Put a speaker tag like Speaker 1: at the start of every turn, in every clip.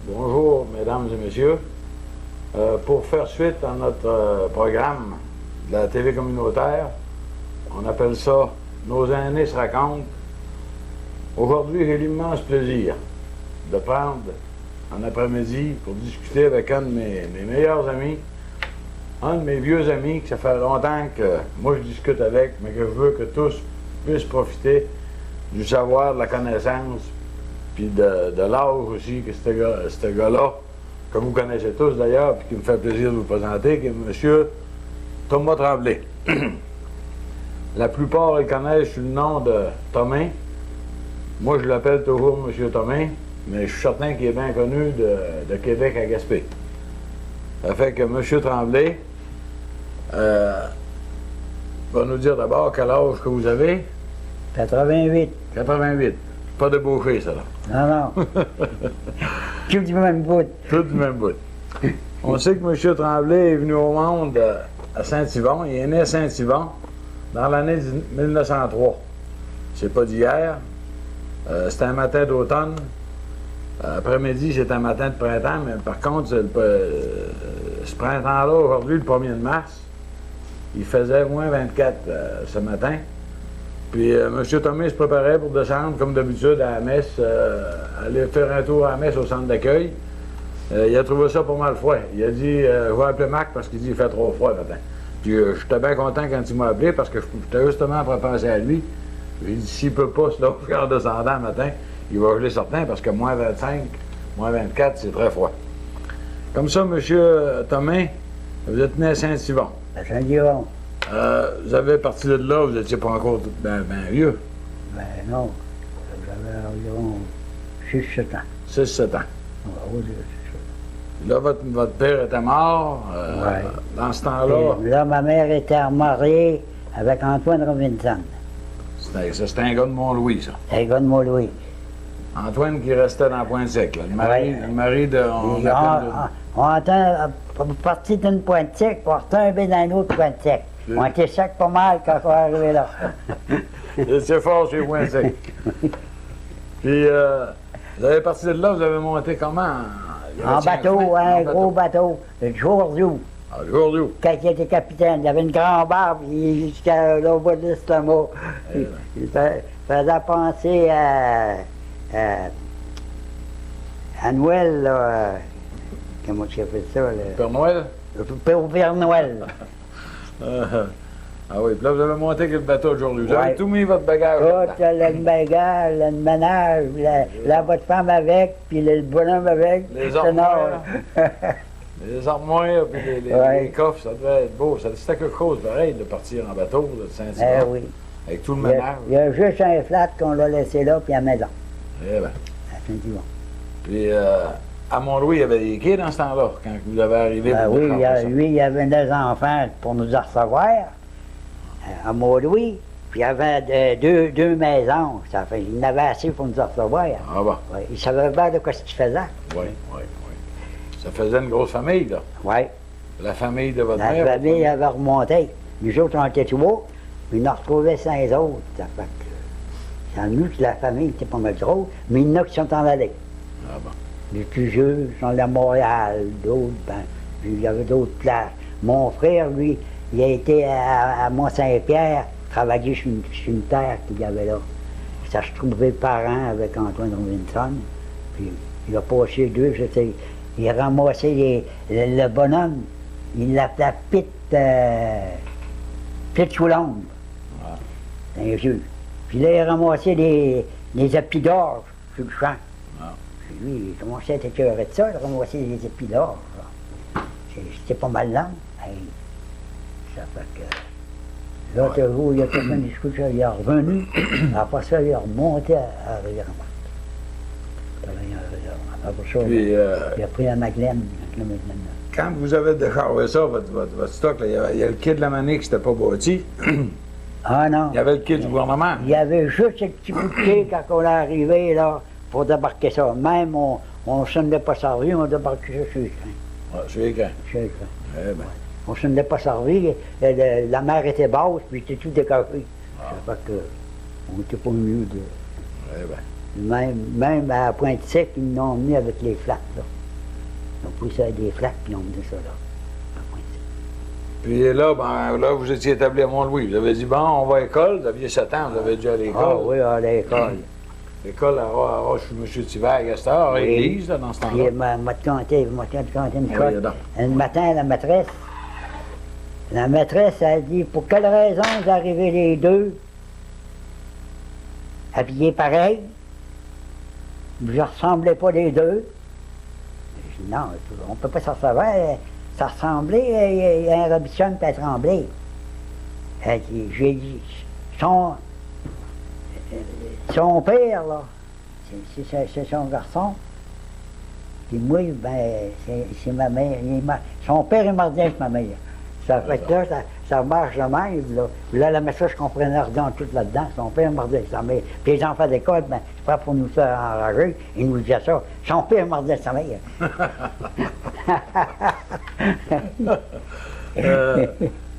Speaker 1: Bonjour, mesdames et messieurs. Pour faire suite à notre programme de la TV communautaire, on appelle ça « Nos aînés se racontent ». Aujourd'hui, j'ai l'immense plaisir de prendre un après-midi pour discuter avec un de mes meilleurs amis, un de mes vieux amis que ça fait longtemps que moi je discute avec, mais que je veux que tous puissent profiter du savoir, de la connaissance, puis de l'âge aussi que ce gars-là, que vous connaissez tous d'ailleurs, puis qui me fait plaisir de vous présenter, qui est M. Thomas Tremblay. La plupart le connaissent sous le nom de Thomas. Moi, je l'appelle toujours M. Thomas, mais je suis certain qu'il est bien connu de Québec à Gaspé. Ça fait que M. Tremblay va nous dire d'abord quel âge que vous avez.
Speaker 2: 88.
Speaker 1: 88. Pas de boucher, ça, là.
Speaker 2: Non, non. Tout du même bout.
Speaker 1: Tout du même bout. On sait que M. Tremblay est venu au monde à Saint-Yvon. Il est né à Saint-Yvon dans l'année 1903. C'est pas d'hier. C'était un matin d'automne. Après-midi, c'est un matin de printemps, mais par contre, ce printemps-là, aujourd'hui, le 1er de mars, il faisait moins 24 ce matin. Puis M. Thomas se préparait pour descendre, comme d'habitude, à la messe, aller faire un tour à la messe au centre d'accueil. Il a trouvé ça pas mal froid. Il a dit je vais appeler Marc parce qu'il dit il fait trop froid le matin. Puis j'étais bien content quand il m'a appelé parce que j'étais justement prêt à penser à lui. J'ai dit s'il ne peut pas se lever en descendant le matin, il va geler certain parce que moins 25, moins 24, c'est très froid. Comme ça, M. Thomas, vous êtes né à Saint-Yvon.
Speaker 2: À Saint-Yvon.
Speaker 1: Vous avez parti de là, vous n'étiez pas encore bien vieux.
Speaker 2: Ben non. J'avais environ 6-7 ans.
Speaker 1: 6-7 ans.
Speaker 2: Oui, c'est ça.
Speaker 1: Là, votre père était mort.
Speaker 2: Ouais.
Speaker 1: Dans ce temps-là,
Speaker 2: Et là, ma mère était mariée avec Antoine Robinson.
Speaker 1: c'était un gars de Mont-Louis, ça.
Speaker 2: C'est un gars de Mont-Louis.
Speaker 1: Antoine qui restait dans Pointe-Sec, là. Le mari de...
Speaker 2: On entend partir d'une Pointe-Sec, pour retomber dans une autre Pointe-Sec. On était sec pas mal quand on est arrivé là.
Speaker 1: C'est fort chez Pointe-Sec. Puis, vous avez parti de là, vous avez monté comment?
Speaker 2: En bateau, un gros bateau, le Jourdou.
Speaker 1: Ah, le Jourdou.
Speaker 2: Quand il était capitaine, il avait une grande barbe, il jusqu'à là au bout de l'estomac. Il faisait penser à Noël, là. Comment tu appelles ça?
Speaker 1: Père Noël?
Speaker 2: Au Père Noël.
Speaker 1: Ah oui, puis là, vous avez monté avec le bateau aujourd'hui. Vous avez tout mis votre bagage.
Speaker 2: Tout, le bagage, le ménage, votre femme avec, puis le bonhomme avec.
Speaker 1: Les armoires. Les armoires, puis les coffres, ça devait être beau. C'était quelque chose pareil de partir en bateau de Saint-Yvon.
Speaker 2: Oui.
Speaker 1: Avec tout le ménage.
Speaker 2: Il y a juste un flat qu'on l'a laissé là, puis à la maison.
Speaker 1: Eh bien.
Speaker 2: À Saint-Yvon.
Speaker 1: Puis à Mont-Louis, il y avait des quais dans ce temps-là, quand vous avez arrivé.
Speaker 2: Oui, lui, il y avait des enfants pour nous recevoir à Mont-Louis. Puis il y avait deux maisons. Ça fait, il en avait assez pour nous recevoir.
Speaker 1: Ah bon?
Speaker 2: Oui, il savait bien de quoi ce qu'il faisait.
Speaker 1: Oui. Ça faisait une grosse famille, là.
Speaker 2: Oui.
Speaker 1: La famille de votre mère.
Speaker 2: La famille avait remonté. Nous autres, on était trois, puis ils en retrouvaient 5 autres. Ça fait que, sans nous, la famille était pas mal grosse, mais il y en a qui sont en allée.
Speaker 1: Ah bon?
Speaker 2: Les plus jeunes sont allés à Montréal, d'autres, il y avait d'autres places. Mon frère, lui, il a été à Mont-Saint-Pierre, travailler sur une terre qu'il y avait là. Ça se trouvait par an avec Antoine Robinson. Puis il a passé 2, il a ramassé le bonhomme, il l'appelait Pete sous l'ombre. C'est un vieux. Puis là, il a ramassé les épis d'orge sur le champ. Puis lui, il commençait à être écœuré de ça, il a ramassé les épis d'orge. C'était pas mal long. Ça fait que... L'autre jour, il a terminé le discours, il est revenu. Après ça, il est remonté à Rivière-Morte. Après ça,
Speaker 1: Puis,
Speaker 2: il a pris la Madeleine.
Speaker 1: quand vous avez déchargé ça, votre stock, là, il y a le quai de la Manique qui n'était pas bâti.
Speaker 2: Ah non.
Speaker 1: Il y avait le quai du gouvernement.
Speaker 2: Il y avait juste ce petit bout de quai quand on est arrivé là, pour débarquer ça. Même, on ne s'en est pas servi, on débarquait ça sur les crins.
Speaker 1: Ah, sur les crins.
Speaker 2: Sur les crins.
Speaker 1: Eh bien.
Speaker 2: On ne s'en est pas servi, la mer était basse, puis c'était tout décoffré.
Speaker 1: Ah.
Speaker 2: Ça fait que, on n'était pas mieux de...
Speaker 1: Eh bien.
Speaker 2: Même à Pointe-Sec, ils l'ont emmené avec les flaques, là. Ils ont pris ça avec des flaques, puis ils ont emmené ça, là, à Pointe-Sec.
Speaker 1: Puis là, ben, là, vous étiez établi à Mont-Louis. Vous avez dit, bon, on va à l'école. Vous aviez 7 ans, vous avez dû aller à l'école.
Speaker 2: Ah oui, à l'école.
Speaker 1: L'école à Roche, M. Thibaert, à Gastor, à l'église, là, dans ce temps-là.
Speaker 2: Puis, m'a conté une
Speaker 1: Oui,
Speaker 2: chose.
Speaker 1: donc.
Speaker 2: Un matin, la maîtresse a dit, pour quelle raison vous arrivez les deux habillés pareil? Vous ne ressemblez pas les deux? Je dis, non, on ne peut pas s'en savoir. Ça ressemblait, il y a un Robinson et un Tremblay. J'ai dit, son père, là, c'est son garçon. Puis moi, ben, c'est ma mère. Son père est mardien avec ma mère. Ça fait que là, ça marche de même, là. Là, la maîtresse, je comprenais rien tout là-dedans. Son père est mardien avec sa mère. Puis les enfants d'école, ben, c'est pas pour nous faire enrager. Ils nous disaient ça. Son père est mardien avec sa mère.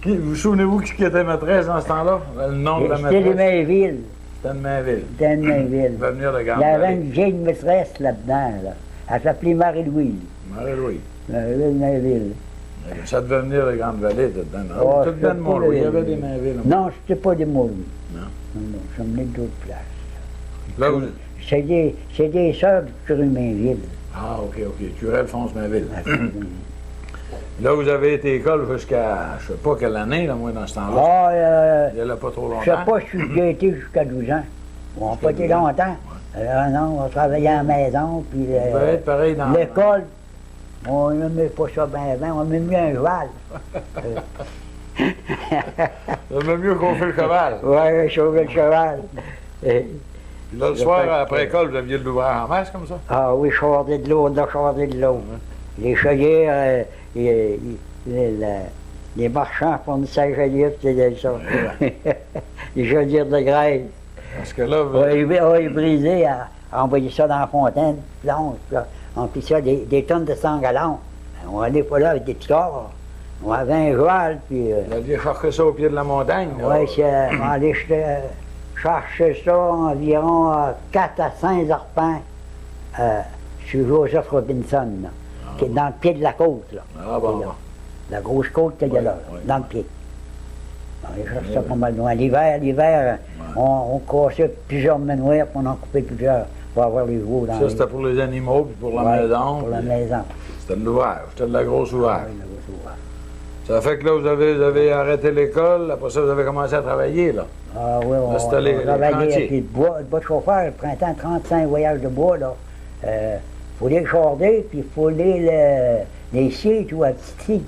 Speaker 1: Vous souvenez-vous qui était maîtresse dans ce temps-là? Le nom de la maîtresse?
Speaker 2: C'était de Mainville.
Speaker 1: C'était de Mainville.
Speaker 2: C'était de Mainville.
Speaker 1: Il va venir de
Speaker 2: Il y avait
Speaker 1: Grande-Vallée.
Speaker 2: une vieille maîtresse là-dedans, là. Elle s'appelait Marie-Louise.
Speaker 1: Marie-Louis.
Speaker 2: Marie-Louise de Mainville.
Speaker 1: Ça devait venir de Grande-Vallée, dedans.
Speaker 2: Oh,
Speaker 1: Tout dedans de Mont-Louis. Il y avait des Mainville.
Speaker 2: Non, c'était pas des Mont-Louis.
Speaker 1: Non.
Speaker 2: Non, je venais d'autres places.
Speaker 1: Là, vous...
Speaker 2: C'est des sœurs du curé Mainville.
Speaker 1: Ah, OK. Curé Alphonse Mainville. Là, vous avez été à l'école jusqu'à, je ne sais pas quelle année, là, moi, dans ce temps-là.
Speaker 2: Ah,
Speaker 1: Il n'y a pas trop longtemps.
Speaker 2: je sais pas si j'ai été jusqu'à 12 ans. On n'a pas été longtemps. Non, on travaillait à la maison, puis
Speaker 1: Vous devez être pareil dans...
Speaker 2: l'école, on n'aimait pas ça bien, on aimait mieux un cheval.
Speaker 1: Ça va mieux qu'on fait le cheval.
Speaker 2: Oui, chauffer le cheval.
Speaker 1: Puis là, le soir, après l'école, vous aviez de l'ouvrage en masse, comme ça?
Speaker 2: Ah oui, charder de l'eau, charder de l'eau. Les chaudières, les marchands fournissaient les chaudières, c'était ça. Les chaudières de graisse.
Speaker 1: Parce que là, vous...
Speaker 2: On a brisé, à envoyer ça dans la fontaine, plonge, on pris ça des tonnes de 100 gallons. On allait pas là avec des petits corps. On avait un cheval, puis...
Speaker 1: Vous aviez cherché ça au pied de la montagne?
Speaker 2: Oui, on allait chercher ça environ 4 à 5 arpents sur Joseph Robinson, là, qui est dans le pied de la côte. Là,
Speaker 1: Ah bon.
Speaker 2: la grosse côte qu'il y a là,
Speaker 1: oui.
Speaker 2: dans le pied. On allait chercher ça pas mal loin. L'hiver, on cassait plusieurs manoirs, puis on en coupait plusieurs pour avoir les veaux dans
Speaker 1: Ça, c'était pour les animaux, puis pour la
Speaker 2: Ouais,
Speaker 1: maison.
Speaker 2: pour la
Speaker 1: puis
Speaker 2: maison.
Speaker 1: C'était de l'ouvrage, c'était de la grosse ouvrage.
Speaker 2: Oui, la grosse ouvrage.
Speaker 1: Ça fait que là, vous avez arrêté l'école, après ça, vous avez commencé à travailler, là.
Speaker 2: Ah oui, on
Speaker 1: c'était les
Speaker 2: travaillait
Speaker 1: chantiers.
Speaker 2: avec le bois de chauffeur, le printemps, 35 voyages de bois, là. Il faut les charder, puis il faut les scier, tout à petit scie.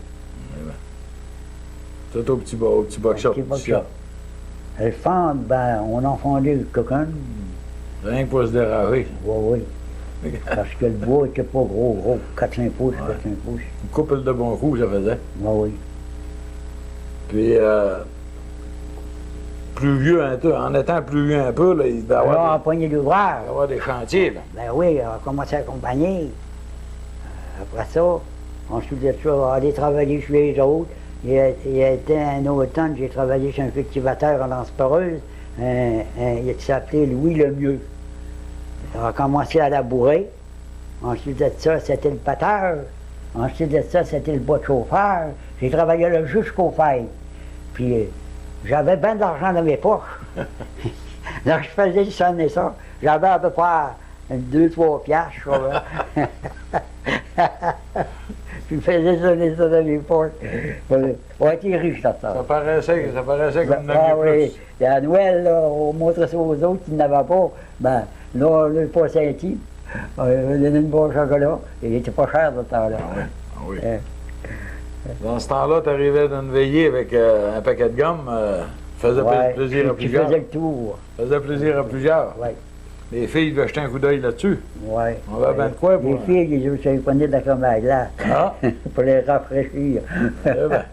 Speaker 1: Tout au petit box-shop.
Speaker 2: Petit box-shop. Le fond, ben, on en fondait le coquin.
Speaker 1: Rien que pour se déranger.
Speaker 2: Oui, oui. Parce que le bois n'était pas gros, 4-5 pouces, 4-5 pouces.
Speaker 1: Une couple de bons coups, ça faisait.
Speaker 2: Oui.
Speaker 1: Puis, plus vieux un peu, en étant plus vieux un peu, là, il devait
Speaker 2: Alors, on
Speaker 1: avoir,
Speaker 2: pognait l'ouvrage.
Speaker 1: des chantiers, là.
Speaker 2: Ben oui, on a commencé à accompagner. Après ça, ensuite de ça, aller travailler chez les autres. Il a été un automne, j'ai travaillé chez un cultivateur en lance-pereuse. Il s'appelait Louis Lemieux. On a commencé à labourer. Ensuite de ça, c'était le pateur. Ensuite de ça, c'était le bois de chauffeur. J'ai travaillé là jusqu'au fer. Puis j'avais bien de l'argent dans mes poches. Donc je faisais sonner ça. J'avais à peu près 2-3 piastres, je crois. Puis je faisais sonner ça dans mes poches. On a été riches, ça.
Speaker 1: Ça paraissait comme une
Speaker 2: Ah
Speaker 1: année
Speaker 2: oui. Et à Noël, là, on montrait ça aux autres qui n'avaient pas. Ben, là, on l'a pas senti. On lui a donné une boîte de chocolat. Il était pas cher de ce temps-là.
Speaker 1: Ah oui. Dans ce temps-là, tu arrivais d'une veillée avec un paquet de gomme, faisait
Speaker 2: Ouais,
Speaker 1: plaisir à
Speaker 2: tu
Speaker 1: plusieurs.
Speaker 2: faisais le tour.
Speaker 1: Faisait plaisir à plusieurs.
Speaker 2: Ouais.
Speaker 1: Les filles devaient jeter un coup d'œil là-dessus.
Speaker 2: Ouais.
Speaker 1: On avait ben de quoi pour...
Speaker 2: Les filles, les autres, ça prenaient de la crème à glace.
Speaker 1: Ah!
Speaker 2: Pour les rafraîchir.
Speaker 1: Eh ben.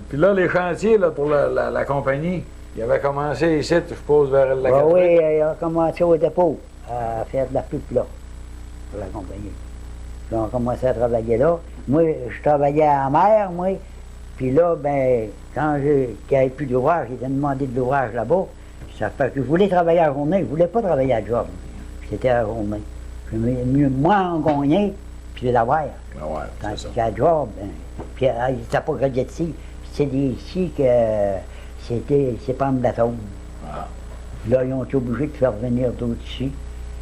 Speaker 1: Puis là, les chantiers là, pour la compagnie, ils avaient commencé ici, je suppose, vers la
Speaker 2: Ben oui,
Speaker 1: Catholique.
Speaker 2: ils ont commencé au dépôt à faire de la pulpe là, pour la compagnie. Puis on a commencé à travailler là. Moi, je travaillais à la mer, moi. Puis là, ben, quand il n'y avait plus d'ouvrage, ils ont demandé de l'ouvrage là-bas. Ça fait que je voulais travailler à la journée, je voulais pas travailler à la job. C'était à la journée. J'aimais mieux moi en gagner, puis l'avoir.
Speaker 1: Ah ouais,
Speaker 2: Quand
Speaker 1: c'est ça.
Speaker 2: j'étais à la job, puis c'était pas gré ici. C'est d'ici que c'est pas de la tombe.
Speaker 1: Ah.
Speaker 2: Là, ils ont été obligés de faire venir d'autres ici.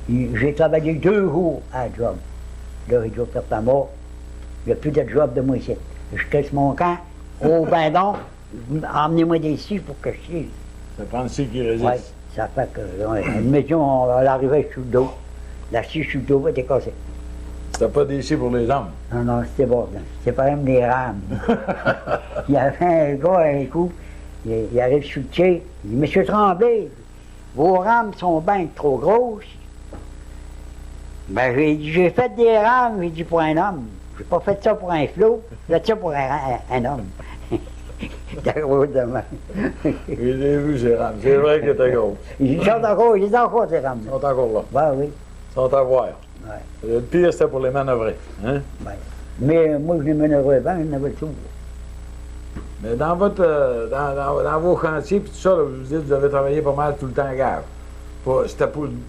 Speaker 2: J'ai travaillé 2 jours à la job. Là, ils ont fait ta mort. Il n'y a plus de job de moi ici. Je casse mon camp au bindon, emmenez-moi d'ici pour que je chie.
Speaker 1: Ça prend le qui résiste.
Speaker 2: Oui, ça fait que, admettons, elle arrivait sur le dos. La scie sur le dos était cassée.
Speaker 1: C'était pas des scies pour les hommes.
Speaker 2: Non, non, c'était bon. C'est pas même des rames. Il y avait un gars, un coup, il arrive sur le quai, il dit, Monsieur Tremblay, vos rames sont bien trop grosses. Ben, j'ai dit, j'ai fait des rames, j'ai dit, pour un homme. J'ai pas fait ça pour un flot, j'ai fait ça pour un homme. C'était gros de même.
Speaker 1: J'ai vu ces rames. C'est vrai que t'es gros.
Speaker 2: Ils sont encore ces rames.
Speaker 1: Ils sont encore là.
Speaker 2: Ben oui.
Speaker 1: Ils sont à voir.
Speaker 2: Ouais.
Speaker 1: Le pire, c'était pour les manœuvrer. Hein?
Speaker 2: Ben. Mais moi, je les manœuvrais bien, je n'avais le tout.
Speaker 1: Mais dans votre dans vos chantiers, puis tout ça, là, vous dites que vous avez travaillé pas mal tout le temps à gare. C'était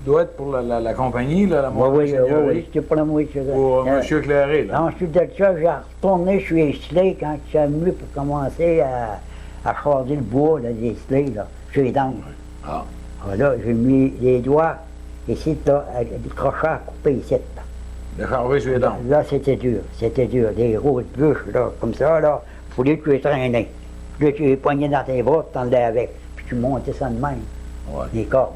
Speaker 1: doit être pour la compagnie, là, la
Speaker 2: Oui, c'était pour la moitié.
Speaker 1: Pour M. Clairé, là.
Speaker 2: Ensuite de ça, j'ai retourné chez Slay quand je suis venu pour commencer à charger le bois, là, des Slay, là, chez les dents.
Speaker 1: Ah.
Speaker 2: Alors là, j'ai mis les doigts ici, là, avec des crochets à couper ici, là.
Speaker 1: De charger sur les dents.
Speaker 2: Là, c'était dur. Des grosses bûches, là, comme ça, là. Il fallait que tu les traînais. Puis là, tu les poignais dans tes bras, tu t'en allais avec. Puis tu montais ça de même,
Speaker 1: Ouais.
Speaker 2: des cordes.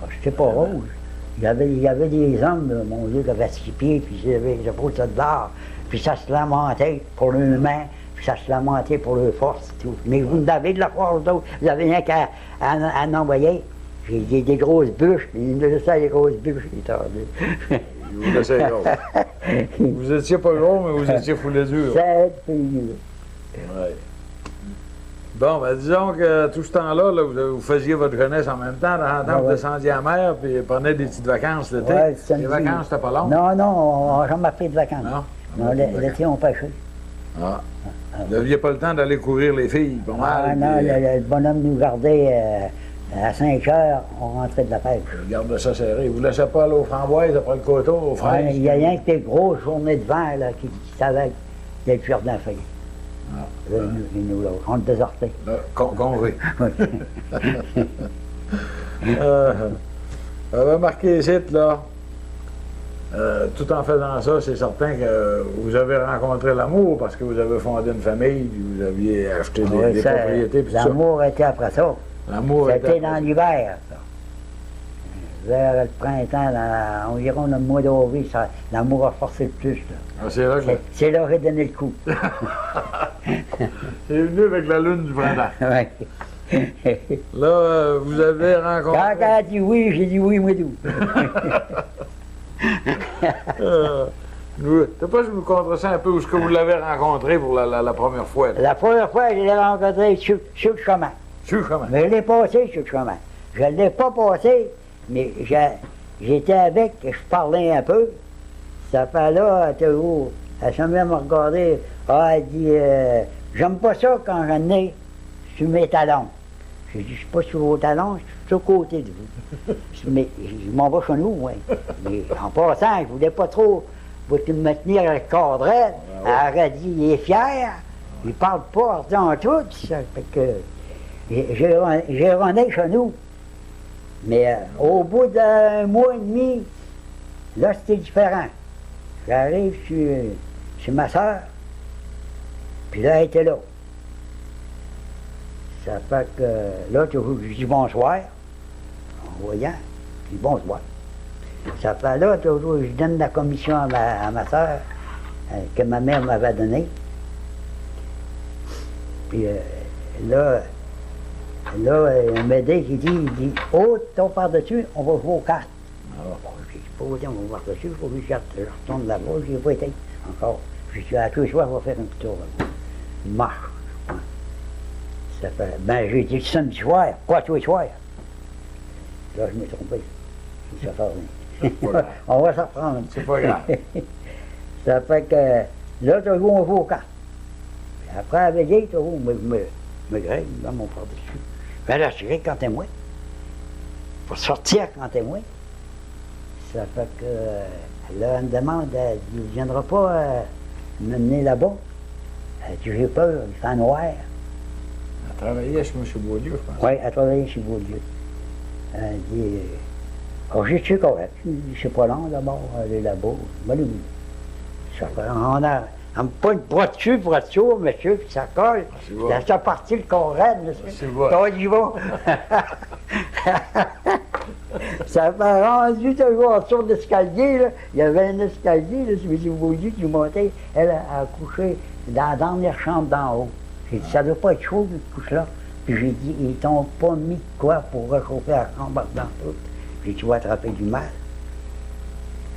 Speaker 2: Ah, c'était pas rouge. Il y avait des hommes, là, mon Dieu, qui avaient 6 pieds, puis ils avaient ça de l'art. Puis ça se lamentait pour leurs mains, puis ça se lamentait pour leur force et tout. Mais vous avez de la force, d'autres. Vous avez rien qu'à en envoyer. J'ai des grosses bûches, il me laissait les grosses bûches, il tardait.
Speaker 1: Vous laissez gros. Vous étiez pas gros, mais vous étiez foulé dur.
Speaker 2: 7 pays.
Speaker 1: Ouais. Bon, ben disons que tout ce temps-là, là, vous faisiez votre jeunesse en même temps. Dans le temps, vous descendiez à la mer, puis prenez des petites vacances l'été.
Speaker 2: Ouais,
Speaker 1: les vacances, c'était pas long.
Speaker 2: Non, non, on n'a jamais pris de vacances.
Speaker 1: Non?
Speaker 2: Non, l'été, on pêchait.
Speaker 1: Ah. Vous n'aviez pas le temps d'aller courir les filles, pas mal.
Speaker 2: Ah non,
Speaker 1: puis,
Speaker 2: le bonhomme nous gardait à 5 heures, on rentrait de la pêche.
Speaker 1: Garde ça serré. Vous ne laissez pas aller aux framboises après le coteau, aux fraises?
Speaker 2: Il y a rien que des grosses journées de vent là, qui savaient qu'il y a le jardin feuillé.
Speaker 1: Ah.
Speaker 2: Nous, là, on le désortait.
Speaker 1: Là, congrès. J'avais marqué ici, là, tout en faisant ça, c'est certain que vous avez rencontré l'amour parce que vous avez fondé une famille, puis vous aviez acheté des propriétés, puis tout ça.
Speaker 2: L'amour était après ça.
Speaker 1: L'amour
Speaker 2: C'était dans l'hiver, ça. Vers le printemps, environ le mois d'avril, l'amour a forcé le plus. Là.
Speaker 1: Ah, c'est là que
Speaker 2: C'est là que j'ai donné le coup.
Speaker 1: c'est venu avec la lune du printemps.
Speaker 2: Ouais.
Speaker 1: Là, vous avez rencontré...
Speaker 2: Quand elle a dit oui, j'ai dit oui, moi tout.
Speaker 1: T'as pas, je vous conterai ça un peu où est-ce que vous l'avez rencontré pour la première fois. Là.
Speaker 2: La première fois, je l'ai rencontré sur le chemin.
Speaker 1: Sur le chemin.
Speaker 2: Mais je l'ai passé sur le chemin. Je ne l'ai pas passé, mais j'étais avec, je parlais un peu. Ça fait là, toujours, elle s'est même regardée. Ah, elle dit, j'aime pas ça quand j'en ai sur mes talons. J'ai dit, je suis pas sur vos talons, je suis sur le côté de vous. Mais je m'en vais chez nous, oui. Mais en passant, je voulais pas trop me tenir le cadre. Elle aurait dit, il est fier, il parle pas dans tout. Ça fait que j'ai rendu chez nous. Mais au bout d'un mois et demi, là, c'était différent. J'arrive chez ma soeur, puis là, elle était là. Ça fait que là, je dis bonsoir, en voyant, je dis bonsoir. Ça fait là, toujours, je donne la commission à ma soeur que ma mère m'avait donnée. Puis là, elle m'a dit, il dit, oh, ton par-dessus, on va jouer aux cartes. Alors, j'ai dit, pas autant, on va par-dessus, il faut que je retourne là-bas, je n'ai pas été encore. Je suis à tous les soirs, on va faire un petit tour là-bas. Une marche, je pense. Ça fait, ben, j'ai dit, samedi soir, quoi, tous les soirs? Là, je m'ai trompé. Ça fait rien. On va s'en reprendre.
Speaker 1: C'est pas grave.
Speaker 2: Ça fait que, là, toujours, on joue aux cartes. Puis après, la veillée, toujours, me grève dans mon par-dessus. Ben là, je suis quand t'es moi. pour sortir quand t'es moi. Ça fait que là, elle me demande, elle dit, ne viendra pas me mener là-bas. Elle dit, j'ai peur, il fait noir.
Speaker 1: Elle travaillait chez M. Beaulieu, je pense.
Speaker 2: Oui, elle travaillait chez Beaulieu. Elle dit, j'ai tué correct. C'est pas long d'abord, aller là-bas. Ben oui. Ça fait, on a pas une bras dessus, monsieur, puis ça colle.
Speaker 1: Bon.
Speaker 2: Là, ça parti le corps raide, monsieur.
Speaker 1: C'est bon.
Speaker 2: On y va. Ça m'a rendu toujours sur l'escalier, là. Il y avait un escalier, là, c'est M. Beaulieu qui montait. Elle a couché dans la dernière chambre d'en haut. J'ai dit, ça ne doit pas être chaud, cette couche-là. Puis j'ai dit, ils t'ont pas mis de quoi pour réchauffer la chambre dans tout. Puis tu vas attraper du mal.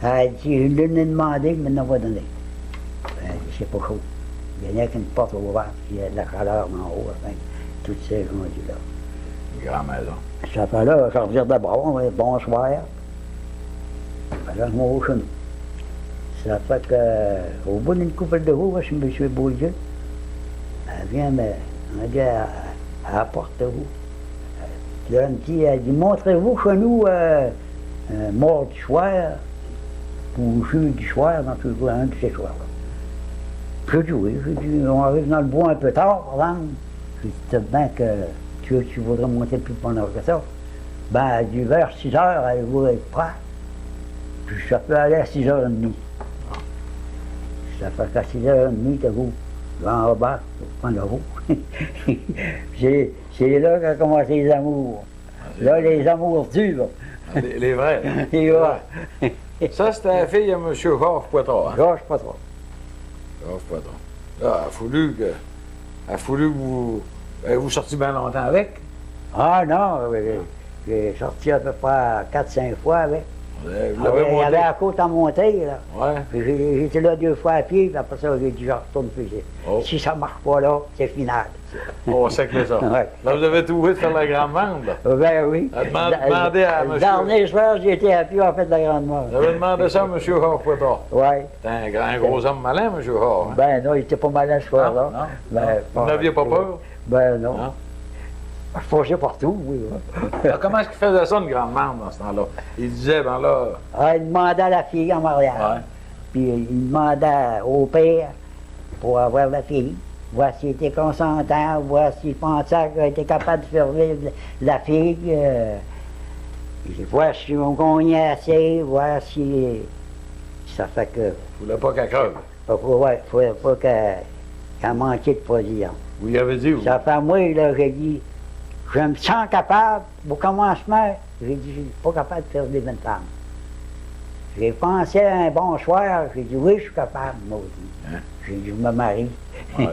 Speaker 2: Elle a dit, je lui ai demandé, mais ne va donner. Elle a dit, c'est pas chaud. Il n'y a qu'une porte ouverte, puis il y a de la chaleur en haut, avec toutes ces gens-là.
Speaker 1: Une grande maison.
Speaker 2: Ça fait là, je reviens d'abord, bonsoir. Ben là, je m'en vais chez nous. Ça fait que, au bout d'une couple de jours, chez M. Beaulieu, elle vient me dit à la porte où. Puis là, elle dit, montrez-vous chez nous mardi soir, ou jeudi soir, dans tout un de ces soirs-là. J'ai dit oui, j'ai dit, on arrive dans le bois un peu tard, par exemple. J'ai dit, c'est bien que tu voudrais monter plus pendant que ça. Ben, elle dit, vers 6 heures, allez-vous être prêt? Puis ça peut aller à 6h30. Ça fait qu'à 6h30, t'as vous, en bas, prendre la roue. C'est là qu'a commencé les amours. Là, les amours durs.
Speaker 1: Les vrais.
Speaker 2: Les vrais.
Speaker 1: Ça, c'était la fille de M. Georges Poitras. Hein?
Speaker 2: Georges Poitras.
Speaker 1: Georges Poitras. Là, il a fallu que vous... Avez-vous sorti bien longtemps avec?
Speaker 2: Ah non, j'ai sorti à peu près 4-5 fois avec.
Speaker 1: Vous
Speaker 2: Il
Speaker 1: l'avez
Speaker 2: y
Speaker 1: monté?
Speaker 2: avait la côte à monter, là.
Speaker 1: Ouais.
Speaker 2: Puis j'étais là 2 fois à pied, puis après ça, j'ai dit, je retourne plus.
Speaker 1: Oh.
Speaker 2: Si ça ne marche pas là, c'est final.
Speaker 1: On sait que ça.
Speaker 2: Ouais.
Speaker 1: Là, vous avez trouvé de faire la grande vente, là.
Speaker 2: Ben oui.
Speaker 1: Demandez à
Speaker 2: Le
Speaker 1: monsieur.
Speaker 2: dernier soir, j'ai été à pied, en fait, de la grande mort.
Speaker 1: Vous avez demandé ça à M. Georges Poitras.
Speaker 2: Oui.
Speaker 1: C'est un gros homme malin, M. Georges. Hein?
Speaker 2: Ben non, il était pas malin ce soir-là.
Speaker 1: Non, non.
Speaker 2: Ben,
Speaker 1: Vous n'aviez pas peur?
Speaker 2: Ben non.
Speaker 1: Non?
Speaker 2: Je fonçais partout, oui.
Speaker 1: Alors, comment est-ce qu'il faisait ça, une grande vente, dans ce temps-là? Il disait, ben là...
Speaker 2: Ah, il demandait à la fille en mariage.
Speaker 1: Ouais.
Speaker 2: Puis il demandait au père pour avoir la fille, voir s'il était consentant, voir s'il pensait qu'il était capable de faire vivre la fille, voir si on gagnait assez, voir si... Ça fait que...
Speaker 1: Vous ne voulez pas qu'elle creuve.
Speaker 2: Ouais, il ne faut pas qu'elle manquait de position.
Speaker 1: Vous y avez dit, vous?
Speaker 2: Ça fait à moi, là, j'ai dit, je me sens capable, au commencement, j'ai dit, je ne suis pas capable de faire des 20 femmes. J'ai pensé à un bon soir, j'ai dit, oui, je suis capable, moi aussi.
Speaker 1: Hein?
Speaker 2: J'ai dit, je me marie.
Speaker 1: Ouais.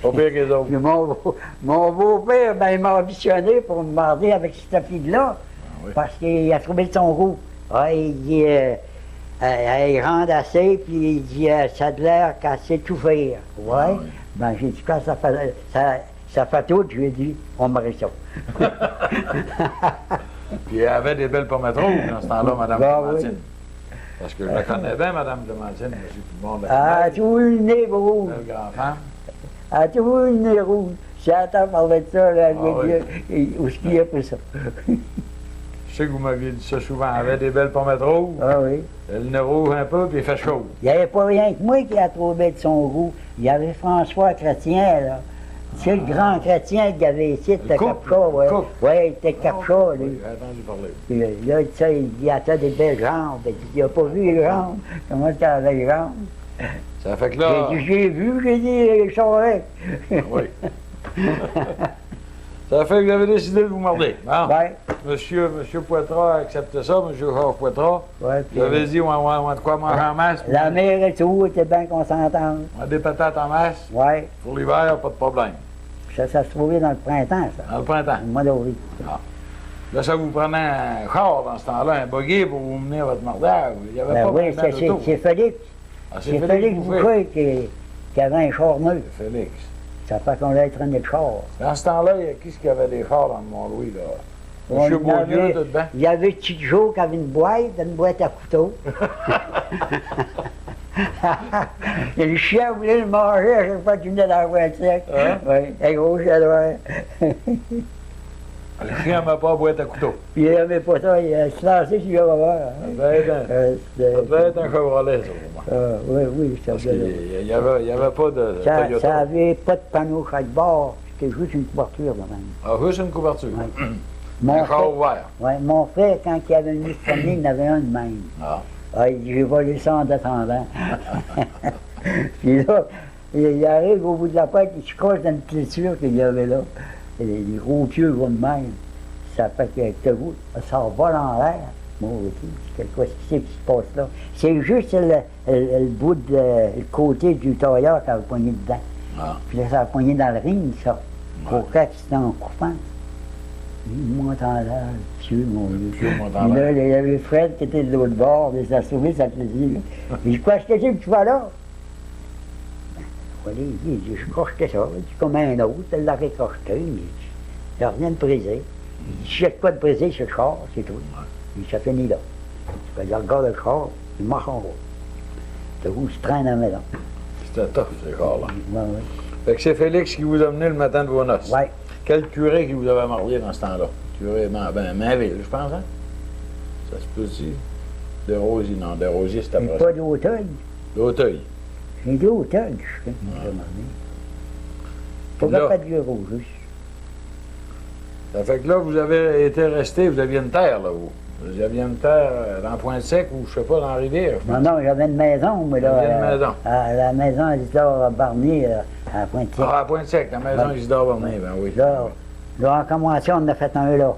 Speaker 1: Pas pire que les autres.
Speaker 2: Puis mon beau-père, ben, il m'a auditionné pour me marier avec cette fille-là,
Speaker 1: oui.
Speaker 2: parce qu'il a trouvé son goût. Ah, il dit, elle rentre assez, puis il dit, ça a l'air qu'elle sait tout faire. Ouais.
Speaker 1: Ah, oui.
Speaker 2: Ben, j'ai dit, quand ça fait tout, je lui ai dit, on marie ça.
Speaker 1: Puis elle avait des belles pommettes rouges dans ce temps-là, Mme
Speaker 2: Ben,
Speaker 1: Clémentine.
Speaker 2: oui.
Speaker 1: Parce que je la connais bien, Mme Clémentine. Tout le monde la
Speaker 2: Elle a
Speaker 1: connaît.
Speaker 2: toujours eu le nez rouge.
Speaker 1: Belle grand-femme.
Speaker 2: Elle a toujours eu le nez rouge. Si elle entend parler de ça, là, elle
Speaker 1: Ah,
Speaker 2: va dire, où est-ce qu'il y a pour ça?
Speaker 1: Je sais que vous m'aviez dit ça souvent. Elle avait des belles pommettes rouges.
Speaker 2: Ah oui.
Speaker 1: Le nez rouge un peu, puis il fait chaud.
Speaker 2: Il n'y avait pas rien que moi qui a trouvé de son goût. Il y avait François Chrétien, là. C'est le grand chrétien qui avait ici, de
Speaker 1: Cook,
Speaker 2: Capcha, oui.
Speaker 1: Cook.
Speaker 2: Oui, il était Capcha,
Speaker 1: Oui,
Speaker 2: lui.
Speaker 1: j'ai entendu parler.
Speaker 2: Puis là, tu sais, il dit, t'as des belles jambes. Il dit, il n'a pas vu les jambes. Comment tu as les jambes?
Speaker 1: Ça fait que là...
Speaker 2: J'ai dit, j'ai vu, j'ai dit, les charrettes.
Speaker 1: Oui. Ça fait que vous avez décidé de vous marier. Bon.
Speaker 2: Ouais.
Speaker 1: Monsieur Poitras a accepté ça, M. Georges Poitras.
Speaker 2: Ouais, puis,
Speaker 1: Vous avez dit, on a de quoi manger en masse.
Speaker 2: la mère et tout était bien consentante.
Speaker 1: On a des patates en masse.
Speaker 2: Oui.
Speaker 1: Pour l'hiver, pas de problème.
Speaker 2: Ça se trouvait dans le printemps, ça.
Speaker 1: Dans le printemps.
Speaker 2: Le mois d'avril.
Speaker 1: Là, ça vous prenait un char dans ce temps-là, un buggy pour vous mener à votre mariage. Il n'y avait
Speaker 2: Ben
Speaker 1: pas
Speaker 2: oui,
Speaker 1: vraiment d'auto.
Speaker 2: c'est Félix.
Speaker 1: Ah,
Speaker 2: C'est Félix Boucher qui avait un char neuf.
Speaker 1: C'est Félix.
Speaker 2: Ça fait qu'on l'a traîné le char.
Speaker 1: Dans ce temps-là, il y a qui ce qui avait des chars dans le Mont-Louis, là?
Speaker 2: On
Speaker 1: Monsieur
Speaker 2: en
Speaker 1: Beaulieu,
Speaker 2: avait-
Speaker 1: tout dedans.
Speaker 2: Il y avait Petit Joe qui avait une boîte à couteau. Et le chien voulait le manger à chaque fois qu'il venait dans la voiture.
Speaker 1: Hein?
Speaker 2: Oui, un gros chien noir.
Speaker 1: Le chien m'a pas boîte à couteau.
Speaker 2: Puis il n'aimait pas ça, il se lançait sur le revolver.
Speaker 1: Ça devait être un Chevrolet, ça, pour moi.
Speaker 2: Oui, oui, ça
Speaker 1: Parce
Speaker 2: devait
Speaker 1: qu'il n'y avait pas de
Speaker 2: ça
Speaker 1: Toyota.
Speaker 2: n'avait pas de panneau chaque bord, c'était juste une couverture de même.
Speaker 1: Ah, juste une couverture.
Speaker 2: Ouais.
Speaker 1: Un char ouvert.
Speaker 2: Ouais, mon frère, quand il avait venu se promener, il en avait un de même.
Speaker 1: Ah.
Speaker 2: Ah, il dit, j'ai volé ça en attendant. Puis là, il arrive au bout de la porte, il se croche dans une clôture qu'il y avait là. Et les gros pieux vont de même. Ça fait que vous, ça vole en l'air. Moi, qu'est-ce qui se passe là? C'est juste le bout de le côté du tailleur qui a poigné dedans.
Speaker 1: Ah.
Speaker 2: Puis là, ça a poigné dans le ring, ça. Pour quand c'était en coupant. Il monte en l'air, le pieu, mon Dieu.
Speaker 1: pieu monte en
Speaker 2: Puis là,
Speaker 1: l'air.
Speaker 2: il y avait Fred qui était de l'autre bord, il s'est sauvé, ça plaisir. Il dit, quoi, je te dis que tu vas là? Il dit, je crochetais ça. Il dit, comme un autre, elle l'a récrocheté. Il dit, il n'y a rien de brisé. Il dit, si j'ai pas de brisé, c'est le char, c'est tout. Il dit, ça finit là. Il regarde le char, il marche en route. C'est où il se traîne à la maison.
Speaker 1: C'était tough, ces chars-là.
Speaker 2: Ouais, ouais.
Speaker 1: Fait que c'est Félix qui vous a mené le matin de vos noces.
Speaker 2: Ouais.
Speaker 1: Quel curé qui vous avait marié dans ce temps-là? Curé, Mainville, je pense, hein? Ça se peut aussi. Desrosiers, non, Desrosiers, c'était
Speaker 2: Et
Speaker 1: après
Speaker 2: pas
Speaker 1: ça.
Speaker 2: d'Auteuil.
Speaker 1: D'Auteuil.
Speaker 2: J'ai dit Auteuil, je sais pas comment
Speaker 1: Puis
Speaker 2: dire.
Speaker 1: là-
Speaker 2: Pas de vieux rouge, juste.
Speaker 1: Ça fait que là, vous avez été resté, vous aviez une terre, là, vous. Vous aviez une terre dans Pointe-Sec ou, je sais pas, dans la rivière. je pense.
Speaker 2: Non, non, j'avais une maison, mais là.
Speaker 1: Vous aviez une maison.
Speaker 2: À la maison Isidore Barnier, à Pointe-Sec.
Speaker 1: Ah, à Pointe-Sec, la maison
Speaker 2: Ouais.
Speaker 1: Isidore Barnier, ben oui.
Speaker 2: Là, en commençant, on en a fait un là.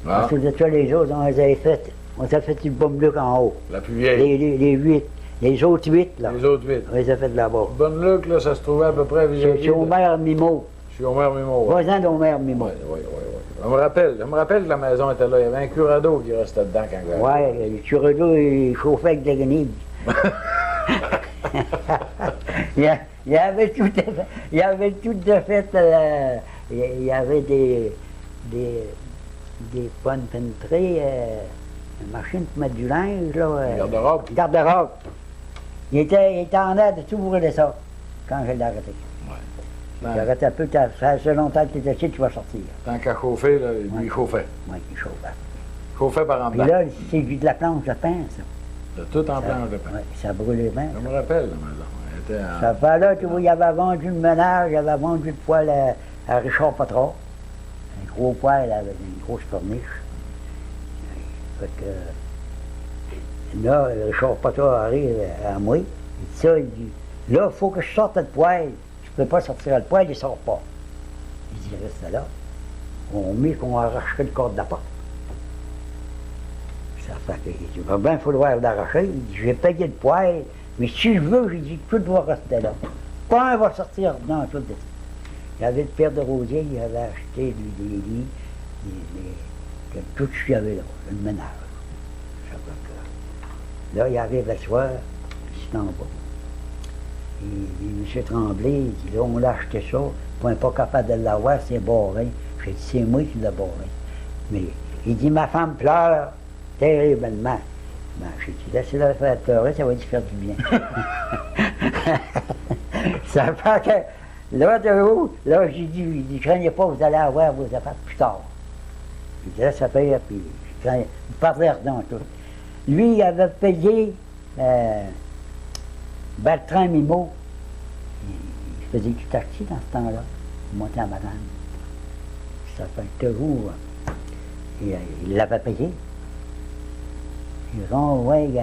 Speaker 1: Ah,
Speaker 2: Ensuite de ça, les autres, on les avait fait. On s'est fait du bombe Luc en haut.
Speaker 1: la plus vieille.
Speaker 2: Les 8. Les autres 8, là.
Speaker 1: Les autres 8.
Speaker 2: On les a fait de là-bas.
Speaker 1: Bonne-Luc, là, ça se trouvait à peu près vis-à-vis
Speaker 2: C'est Omer Mimo.
Speaker 1: Je suis Omer Mimo. Oui,
Speaker 2: Voisin d'Omer Mimo.
Speaker 1: oui. Je me rappelle que la maison était là. Il y avait un curado qui restait dedans quand j'arrivais.
Speaker 2: Ouais, le Turedo, il chauffait avec des guenilles. il y avait tout de fait. Il y avait tout de fait. Il y avait des bonnes pentrées, une machine pour mettre du linge, là.
Speaker 1: Garde-robe.
Speaker 2: Garde-robe. Il était en aide de tout brûler ça, quand je l'ai arrêté.
Speaker 1: Tant,
Speaker 2: J'ai arrêté un peu, ça fait longtemps que tu es ici, tu vas sortir.
Speaker 1: tant qu'à chauffer, là, lui, il chauffait.
Speaker 2: Oui, il chauffait.
Speaker 1: Chauffait par en
Speaker 2: Puis
Speaker 1: dedans.
Speaker 2: là, c'est de la planche de pain, ça.
Speaker 1: C'était tout en planche de pain.
Speaker 2: Ouais, ça brûlait bien.
Speaker 1: Je me rappelle, la maison. Elle était en...
Speaker 2: Ça fait là, tu vois, il avait vendu le ménage, il avait vendu le poêle à Richard Patron. Un gros poêle avec une grosse corniche. Fait que, là, Richard Patron arrive à moi. Il dit ça, il dit, là, il faut que je sorte le poêle. Je ne peux pas sortir le poêle, il ne sort pas. Il dit, reste là. On met qu'on arracherait le corps de la porte. Ça fait que, il va bien falloir l'arracher. Il dit, je vais payer le poêle, mais si je veux, j'ai dit, tout doit rester là. Pas un va sortir dans tout. Il y avait le père de Rosier, il avait acheté lui, des lits, tout ce qu'il y avait là, le ménage. Ça fait que, là, il arrive le soir, il s'en va. Et M. Tremblay, il dit, là, on l'a acheté ça, on n'est pas capable de l'avoir, c'est barré. J'ai dit, c'est moi qui l'ai barré. Mais il dit, ma femme pleure terriblement. Ben, j'ai dit, laissez-la faire pleurer, ça va lui faire du bien. Ça fait que, là, de haut, là, j'ai dit, il dit, craignez pas, vous allez avoir vos affaires plus tard. Il dit, là, ça paye, puis vous parlez dans tout. Lui, il avait payé Bertrand Mimo. Il faisait du taxi dans ce temps-là. Il montait à Madame. Ça fait que vous, il l'avait payé. Ils ont envoyé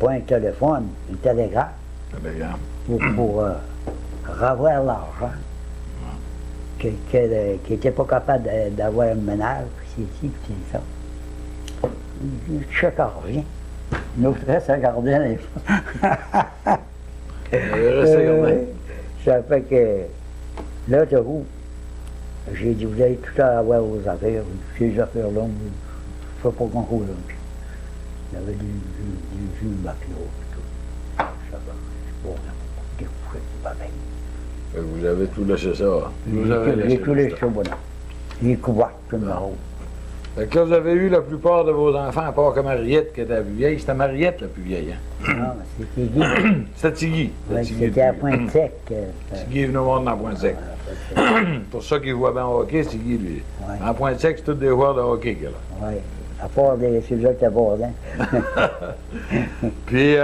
Speaker 2: pas un téléphone, un télégraphe pour revoir l'argent. Qui n'était pas capable d'avoir un ménage, c'est ici, c'est ça. Le chèque revient. L'autre reste à garder les ça fait que, là, de vous, j'ai dit, vous allez tout à avoir vos affaires. Ces affaires-là, je ne fais pas grand-chose. Il y avait du jus de maclo et tout. Ça va, c'est bon, c'est pas bien.
Speaker 1: Vous avez tout laissé ça. Vous avez
Speaker 2: J'ai
Speaker 1: laissé
Speaker 2: tout laissé
Speaker 1: ça.
Speaker 2: ça, voilà. Les couverts, tout le monde.
Speaker 1: Fait que là, vous avez eu la plupart de vos enfants, à part que Mariette, qui était la plus vieille. C'était Mariette la plus vieille, hein?
Speaker 2: Non, c'était Guy.
Speaker 1: C'était Tigui.
Speaker 2: Ouais, c'était à Pointe-Sec.
Speaker 1: Tigui est venu voir dans la Pointe-Sec. Pour ça qu'il voit bien au hockey, c'est Tigui, lui.
Speaker 2: Ouais.
Speaker 1: En Pointe-Sec, c'est tous des joueurs de hockey, là.
Speaker 2: Oui, à part ceux-là qui abordent.
Speaker 1: Puis,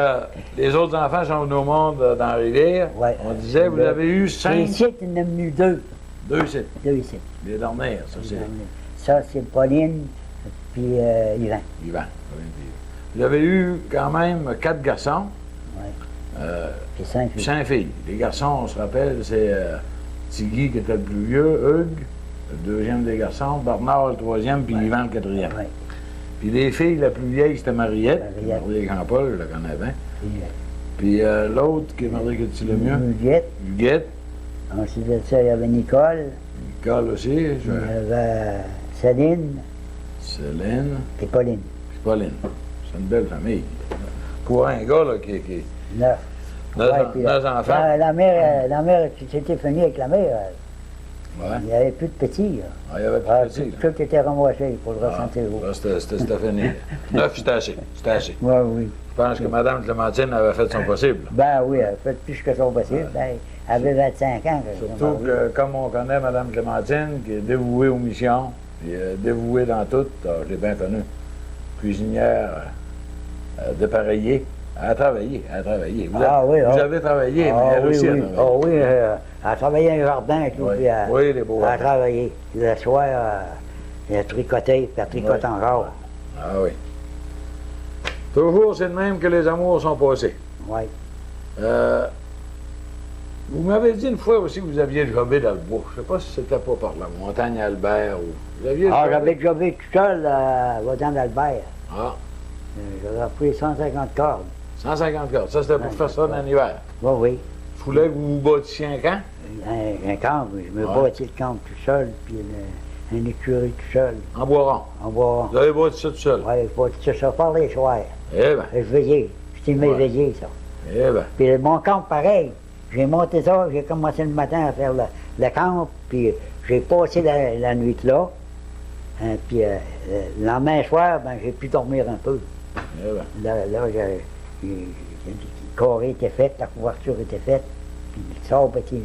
Speaker 1: les autres enfants sont venus au monde dans la rivière.
Speaker 2: Ouais.
Speaker 1: On disait, vous avez eu 5.
Speaker 2: Ici, il y en a venu 2.
Speaker 1: 2 sites.
Speaker 2: 2 ici.
Speaker 1: Les dernières, ça, c'est
Speaker 2: Ça, c'est Pauline, puis Yvan.
Speaker 1: Yvan. Vous avez eu quand même 4 garçons.
Speaker 2: Oui. Puis 5
Speaker 1: Puis
Speaker 2: filles.
Speaker 1: 5 filles. Les garçons, on se rappelle, c'est Tigui qui était le plus vieux, Hugues, le deuxième des garçons, Bernard le troisième, puis Yvan le quatrième.
Speaker 2: Oui.
Speaker 1: Puis les filles, la plus vieille, c'était Mariette.
Speaker 2: Mariette.
Speaker 1: Grand-Paul, je la connais bien.
Speaker 2: Puis
Speaker 1: Puis l'autre, qui est Marie que le mieux,
Speaker 2: Huguette.
Speaker 1: Huguette.
Speaker 2: Ensuite de ça, il y avait Nicole.
Speaker 1: Nicole aussi,
Speaker 2: Il y avait Céline
Speaker 1: Céline,
Speaker 2: et Pauline.
Speaker 1: puis Pauline. C'est une belle famille. Pour un gars, là, qui
Speaker 2: 9.
Speaker 1: neuf enfants.
Speaker 2: La mère, c'était fini avec la mère.
Speaker 1: Ouais.
Speaker 2: Il n'y avait plus de petits. Là.
Speaker 1: Ah, il y avait
Speaker 2: Ah,
Speaker 1: plus de petits,
Speaker 2: tout, tout était ramassé pour le
Speaker 1: là.
Speaker 2: ressentir.
Speaker 1: Là, c'était Stéphanie. 9, c'était assez. C'était assez.
Speaker 2: Oui, oui.
Speaker 1: Je pense que Mme Clémentine avait fait son possible.
Speaker 2: Ben oui, elle a fait plus que son possible. Ben, elle avait 25 ans. quand ils ont
Speaker 1: Surtout
Speaker 2: marié.
Speaker 1: que, comme on connaît Mme Clémentine, qui est dévouée aux missions, puis dévouée dans tout, je l'ai bien connue. Cuisinière, dépareillée. Elle a travaillé, elle a travaillé. Vous, vous avez travaillé, mais elle
Speaker 2: oui,
Speaker 1: aussi
Speaker 2: oui.
Speaker 1: a travaillé.
Speaker 2: Ah oui, elle a travaillé dans le jardin et tout.
Speaker 1: Oui,
Speaker 2: Puis elle,
Speaker 1: oui, les beaux
Speaker 2: elle a
Speaker 1: enfants.
Speaker 2: travaillé. Le soir, elle a tricoté, puis elle tricote
Speaker 1: Oui.
Speaker 2: encore.
Speaker 1: Ah oui. Toujours, c'est de même que les amours sont passés.
Speaker 2: Oui.
Speaker 1: Vous m'avez dit une fois aussi que vous aviez jobé dans le bois. Je ne sais pas si c'était pas par la montagne Albert ou... Vous aviez
Speaker 2: Ah,
Speaker 1: jobé?
Speaker 2: j'avais jobé tout seul à Voisin d'Albert.
Speaker 1: Ah,
Speaker 2: J'avais pris 150 cordes.
Speaker 1: 150 cordes. Ça, c'était pour faire ça dans l'hiver.
Speaker 2: Oui, oui.
Speaker 1: Il fallait que vous vous battissiez un camp?
Speaker 2: Un camp, je me
Speaker 1: Ouais.
Speaker 2: bâtis le camp tout seul, puis un écurie tout seul.
Speaker 1: En bois rond.
Speaker 2: En bois.
Speaker 1: Vous avez bâti ça tout seul?
Speaker 2: Oui, je bâtis ça par les soirs.
Speaker 1: Eh bien,
Speaker 2: Je veillais. C'était m'éveiller, ça.
Speaker 1: eh bien.
Speaker 2: Puis mon camp, pareil. J'ai monté ça, j'ai commencé le matin à faire le camp, puis j'ai passé la nuit là. Hein, puis le lendemain soir, ben, j'ai pu dormir un peu.
Speaker 1: Eh bien.
Speaker 2: Le carré était fait, la couverture était faite, puis le sable était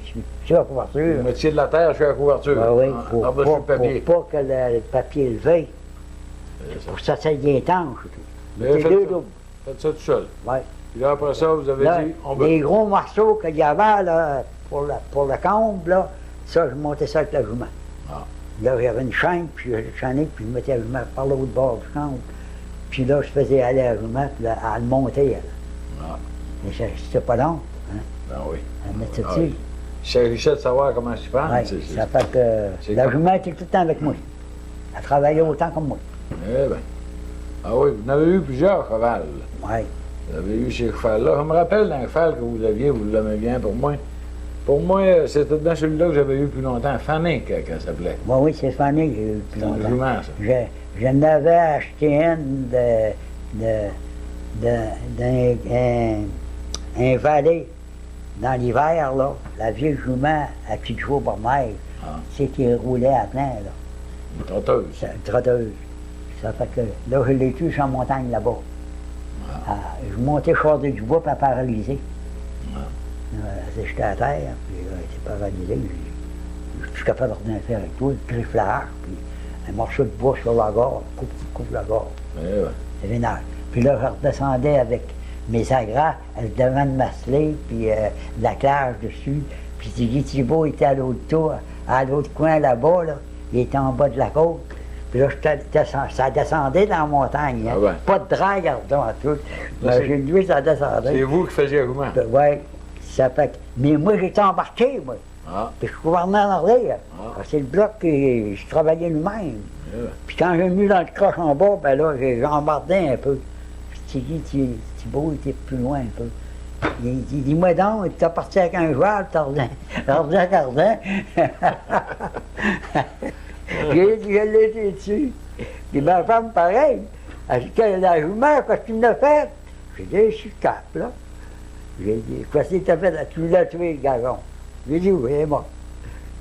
Speaker 2: sur la couverture.
Speaker 1: Vous mettiez de la terre sur la couverture.
Speaker 2: Oui, oui,
Speaker 1: En par-dessus le papier.
Speaker 2: pour pas que le papier levé,
Speaker 1: C'est ça.
Speaker 2: pour que ça s'aille étanche.
Speaker 1: Vous avez
Speaker 2: C'est
Speaker 1: fait
Speaker 2: deux
Speaker 1: ça.
Speaker 2: doubles.
Speaker 1: Faites ça tout seul.
Speaker 2: Ouais.
Speaker 1: Puis là, après ça, vous avez
Speaker 2: Là,
Speaker 1: dit, on veut.
Speaker 2: les gros morceaux qu'il y avait là, pour le comble, là, ça, je montais ça avec la jument.
Speaker 1: Ah.
Speaker 2: Là, j'avais une chaîne, puis je chaînais, puis je mettais la jument par l'autre bord du comble. Puis là, je faisais aller la jument, puis là, elle montait. Elle.
Speaker 1: Ah,
Speaker 2: Mais c'était pas long. Hein?
Speaker 1: ben oui.
Speaker 2: Elle mettait
Speaker 1: Ah
Speaker 2: dessus.
Speaker 1: oui. Il s'agissait de savoir comment se prend.
Speaker 2: Ouais, ça fait
Speaker 1: c'est
Speaker 2: que la
Speaker 1: comme-
Speaker 2: jument était tout le temps avec moi. Elle travaillait autant comme moi.
Speaker 1: Eh bien. Ah oui, vous en avez eu plusieurs chevals.
Speaker 2: Oui.
Speaker 1: Vous avez eu ces chevals-là. Je me rappelle d'un cheval que vous aviez, vous l'aimez bien pour moi. Pour moi, c'était dans celui-là que j'avais eu plus longtemps. Fanny, qu'elle s'appelait.
Speaker 2: Oui, oui, c'est Fanny que j'ai eu plus
Speaker 1: C'est un
Speaker 2: longtemps.
Speaker 1: jument, ça.
Speaker 2: Je n'avais acheté une d'un valet dans l'hiver, là. La vieille jument à petite jour par mer.
Speaker 1: Ah.
Speaker 2: C'est qui roulait à plein, là.
Speaker 1: Une trotteuse.
Speaker 2: C'est une trotteuse. Ça fait que là, je l'ai tué sur la montagne là-bas. Ah, je montais Chardin du bois, puis elle paralysée. J'étais à terre, puis elle était paralysée. Je suis capable de rien faire avec toi, le grifflage, puis un morceau de bois sur la gorge, coupe la gorge.
Speaker 1: Eh bien.
Speaker 2: C'est vénère. Puis là, je redescendais avec mes agras, elle devant de masseler, puis de la clage dessus. Puis Tigui Thibault était à l'autre tour, à l'autre coin là-bas, là. Il était en bas de la côte. Puis là, ça descendait dans la montagne. Hein.
Speaker 1: Ah ouais.
Speaker 2: Pas de drague en tout.
Speaker 1: c'est-
Speaker 2: J'ai lui, ça descendait.
Speaker 1: C'est vous qui faisiez le jument.
Speaker 2: Oui, ça fait que... Mais moi, j'étais embarqué, moi.
Speaker 1: Ah.
Speaker 2: Puis je gouvernais en arrière.
Speaker 1: Ah.
Speaker 2: C'est le bloc que je travaillais lui-même.
Speaker 1: Eh bien.
Speaker 2: Puis quand j'ai venu dans le croche en bas, ben là, j'ai embardé un peu. Puis Thibault était plus loin un peu. Il dit, dis-moi donc, tu es parti avec un joueur, tu Cardin. J'ai dit, je l'ai été dessus. Puis ma femme, pareil. Elle dit, la jument, qu'est-ce que tu me l'as fait? J'ai dit, je suis cap, là. J'ai dit, qu'est-ce que tu as fait? Tu l'as tué, le gazon. J'ai dit, oui, il est mort.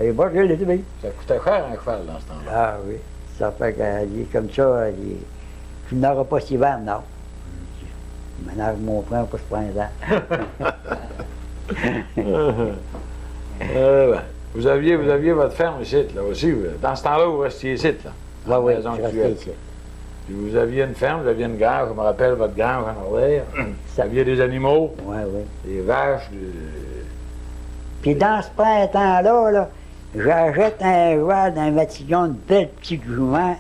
Speaker 2: Et moi, je l'ai tué.
Speaker 1: Ça coûtait cher un cheval dans ce temps-là.
Speaker 2: Ah oui. Ça fait qu'elle dit comme ça, elle dit, tu n'auras pas cet hiver, non. Je m'énerve mon frère pour ce printemps.
Speaker 1: Ben, vous aviez votre ferme ici, là aussi. Dans ce temps-là, vous restiez ici, là.
Speaker 2: Oui,
Speaker 1: la
Speaker 2: oui,
Speaker 1: maison
Speaker 2: je
Speaker 1: actuelle.
Speaker 2: restais ici.
Speaker 1: Puis vous aviez une ferme, vous aviez une grange, je me rappelle votre grange en arrière. Vous aviez des animaux,
Speaker 2: Oui, oui.
Speaker 1: des vaches,
Speaker 2: Puis dans ce printemps-là, là, j'achète un joueur d'un matillon, une belle petite jument.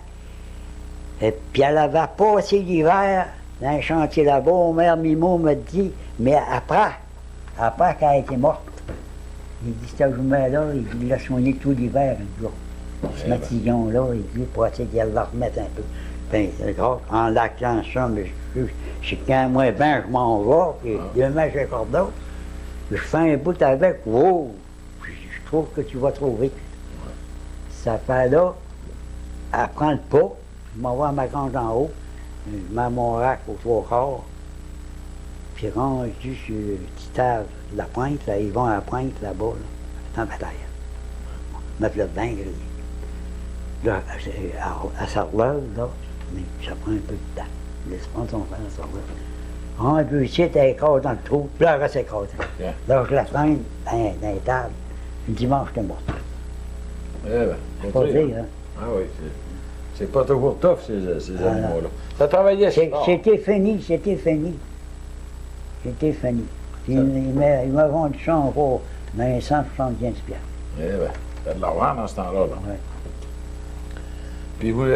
Speaker 2: Et puis elle avait passé l'hiver dans un chantier là-bas. Mère Mimo me dit, mais après qu'elle a été morte, il dit, cette jument-là, il l'a soigné tout l'hiver, un jour. Ce matillon-là, il dit, pour essayer de la remettre un peu. Ben, c'est grave, en lactant ça, mais je quand moi, ben, je m'en vais, puis demain, j'ai encore d'autres. Je fais un bout avec, wow! Puis je trouve que tu vas trop vite. Ça fait là, elle prend le pas, je m'en vais à ma grange en haut, je mets mon rack au 3/4, puis rendu sur le petit terre de la pointe, là, ils vont à la pointe là-bas, là, dans la bataille. Mettre le bain grillé. Là, elle se relève, là, mais ça prend un peu de temps. Laisse prendre son frère, elle se relève. Rendu ici, elle écrase dans le trou, puis là, elle reste écrasée.
Speaker 1: Yeah.
Speaker 2: Là, je la traîne dans les tables. Le dimanche, j'étais morte.
Speaker 1: Eh ben,
Speaker 2: C'est pas dire, hein.
Speaker 1: Ah oui, c'est pas toujours tough, ces animaux-là. Ça travaillait fort.
Speaker 2: C'était fini, c'était fini. C'était fini. Puis il m'a vendu ça encore dans les 175 piastres.
Speaker 1: Eh bien, t'as de l'argent dans ce temps-là. Là.
Speaker 2: Ouais.
Speaker 1: Puis vous,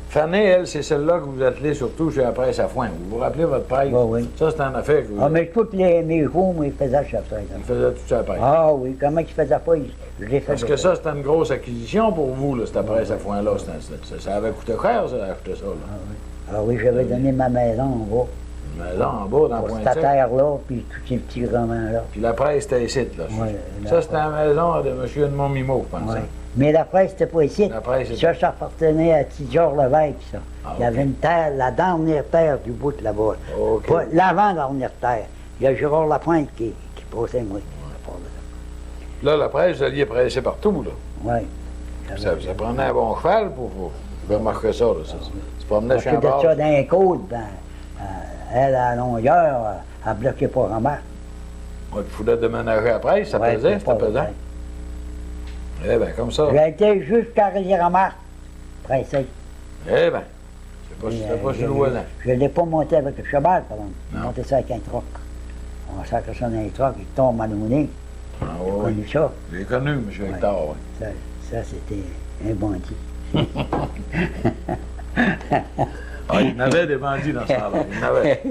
Speaker 1: Fanny, elle, c'est celle-là que vous attelez surtout chez la presse à foin. Vous vous rappelez votre presse?
Speaker 2: Oui, oui.
Speaker 1: Ça, c'est en affaire que vous...
Speaker 2: Ah, mais toutes mes jours, moi, ils faisaient ça.
Speaker 1: Il faisait tout ça à presse.
Speaker 2: Ah oui, comment ils faisaient pas, je les faisais.
Speaker 1: Parce que ça, c'était une grosse acquisition pour vous, là, cette presse à foin-là. Ça avait coûté cher, ça, d'acheter ça. Là.
Speaker 2: Ah oui, j'avais donné ma maison en bas.
Speaker 1: Une maison en bas, dans
Speaker 2: Pour
Speaker 1: Pointe
Speaker 2: cette
Speaker 1: Sec.
Speaker 2: terre-là, puis tous ces petits romans-là.
Speaker 1: Puis la presse, c'était ici, là.
Speaker 2: Ouais,
Speaker 1: Ça, c'était la maison de M. Edmond Mimo, je pense.
Speaker 2: Ouais.
Speaker 1: hein.
Speaker 2: Mais la presse, c'était pas ici.
Speaker 1: La presse, c'était...
Speaker 2: Ça appartenait à Tidjor Levesque, ça.
Speaker 1: Ah,
Speaker 2: Il y avait
Speaker 1: ok.
Speaker 2: une terre, la dernière terre du bout là-bas.
Speaker 1: OK.
Speaker 2: Pas l'avant-dernière terre. Il y a Gérard Lapointe qui passait, moi.
Speaker 1: Là, la presse, vous alliez presser partout, là.
Speaker 2: Oui.
Speaker 1: Ça prenait un bon cheval pour remarquer ça, là. Ça se promenait
Speaker 2: Parce
Speaker 1: chez
Speaker 2: que
Speaker 1: un
Speaker 2: de
Speaker 1: bar.
Speaker 2: ça, dans les côtes, ben, elle, à longueur, elle bloquait pas vraiment.
Speaker 1: Ouais, il fallait déménager la presse, ça
Speaker 2: Ouais,
Speaker 1: pesait,
Speaker 2: c'est pas
Speaker 1: c'était pesant.
Speaker 2: vrai.
Speaker 1: Eh bien, comme ça.
Speaker 2: J'ai été jusqu'à Rivière-Marc, pressé.
Speaker 1: Eh bien, c'était pas sur le voisin.
Speaker 2: Je ne l'ai pas monté avec le cheval, par exemple. J'ai
Speaker 1: Non.
Speaker 2: monté ça avec un troc. On sacre ça dans les trocs, il tombe à nos nez.
Speaker 1: Ah,
Speaker 2: J'ai
Speaker 1: oui,
Speaker 2: connu ça.
Speaker 1: J'ai connu, M. Hector, oui.
Speaker 2: Ça c'était un bandit.
Speaker 1: Ah, il y en avait des bandits dans ce temps-là. Il y en avait.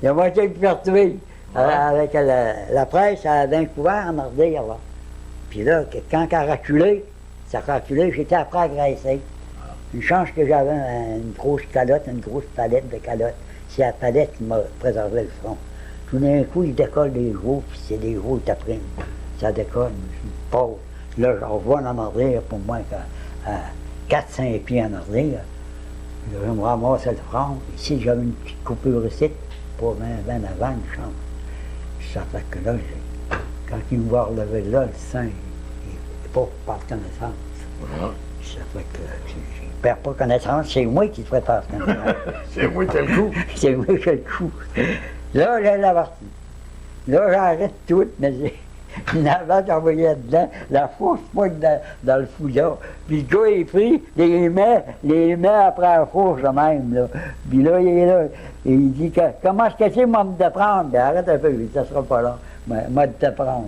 Speaker 2: Il a manqué de perturbé avec la presse à Vancouver, en Ardère, là. Puis là, quand elle a reculé, ça a reculé, j'étais après agressé. Une chance que j'avais une grosse calotte, une grosse palette de calotte. C'est la palette qui m'a préservé le front. Tout d'un coup, il décolle des roues, puis c'est des roues qui t'apprennent. Ça décolle, je suis pauvre. Là, je revois en arrière, pour moi, à 4-5 pieds en arrière. Là, je me ramasse le front. Ici, j'avais une petite coupure ici, pour 20 avant, une chambre. Ça fait que là, quand il me voit relever là, le sang, il n'est pas par connaissance.
Speaker 1: Voilà.
Speaker 2: Ça fait que je ne perds pas connaissance, c'est moi qui te prépare connaissance.
Speaker 1: C'est moi qui ai le coup.
Speaker 2: C'est moi qui ai le coup. Là, j'ai la partie. Là, j'arrête tout, mais finalement, j'envoyais dedans, la fausse pointe dans le foulard. Puis le gars est pris, les mains après la fourche de même, là. Puis là, il est là, et il dit, comment est-ce que c'est, moi, de te prendre? Ben, arrête un peu, ça sera pas là. Moi, de te prendre.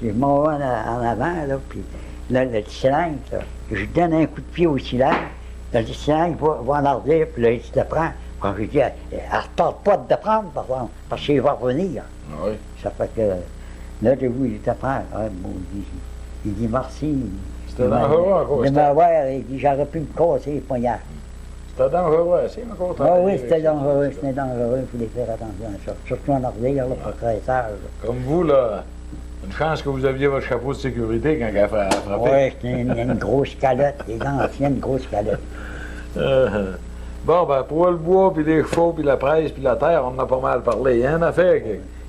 Speaker 2: Je m'en vais en avant, là, puis là, le cylindre, là, je donne un coup de pied au cylindre, le cylindre va en arrière, puis là, il te prend. Quand je dis, elle ne retarde pas de te prendre, par exemple, parce qu'il va revenir.
Speaker 1: Ah oui.
Speaker 2: Ça fait que, là, debout, il te prend. Ah, bon, il dit merci.
Speaker 1: C'était dangereux encore.
Speaker 2: Il m'a voir, il dit, j'aurais pu me casser les poignards.
Speaker 1: C'était dangereux, c'est encore
Speaker 2: Ah oui, c'était dangereux, il fallait faire attention à ça. Surtout en arrière, là, pour cressage.
Speaker 1: Comme vous, là, une chance que vous aviez votre chapeau de sécurité quand elle a frappé.
Speaker 2: Oui, c'était une grosse calotte, les anciennes grosses calottes.
Speaker 1: Bon, ben, pour le bois, puis les chevaux, puis la presse, puis la terre, on en a pas mal parlé. Il y a une affaire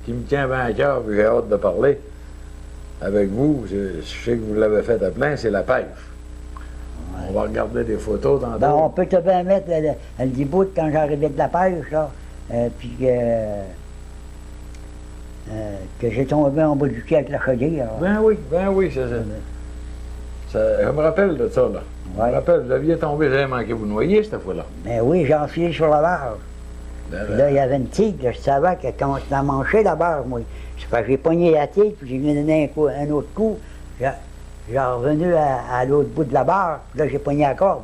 Speaker 1: qui me tient bien à cœur, puis j'ai hâte de parler avec vous. Je sais que vous l'avez fait à plein, c'est la pêche. On va regarder des photos tantôt.
Speaker 2: Ben, on peut te bien mettre le bout quand j'arrivais de la pêche, là, puis que j'ai tombé en bas du quai avec la chaudière.
Speaker 1: Ben oui, je me rappelle de ça, là. Je me rappelle, vous aviez tombé, vous avez manqué vous noyer cette fois-là.
Speaker 2: Ben oui, j'ai enfilé sur la barre. Puis là, il y avait une tigre, je savais qu'elle commençait à manger la barre, moi. J'ai pogné la tigre, puis j'ai venu donner un autre coup. J'ai revenu à l'autre bout de la barre, puis là, j'ai pogné la corde.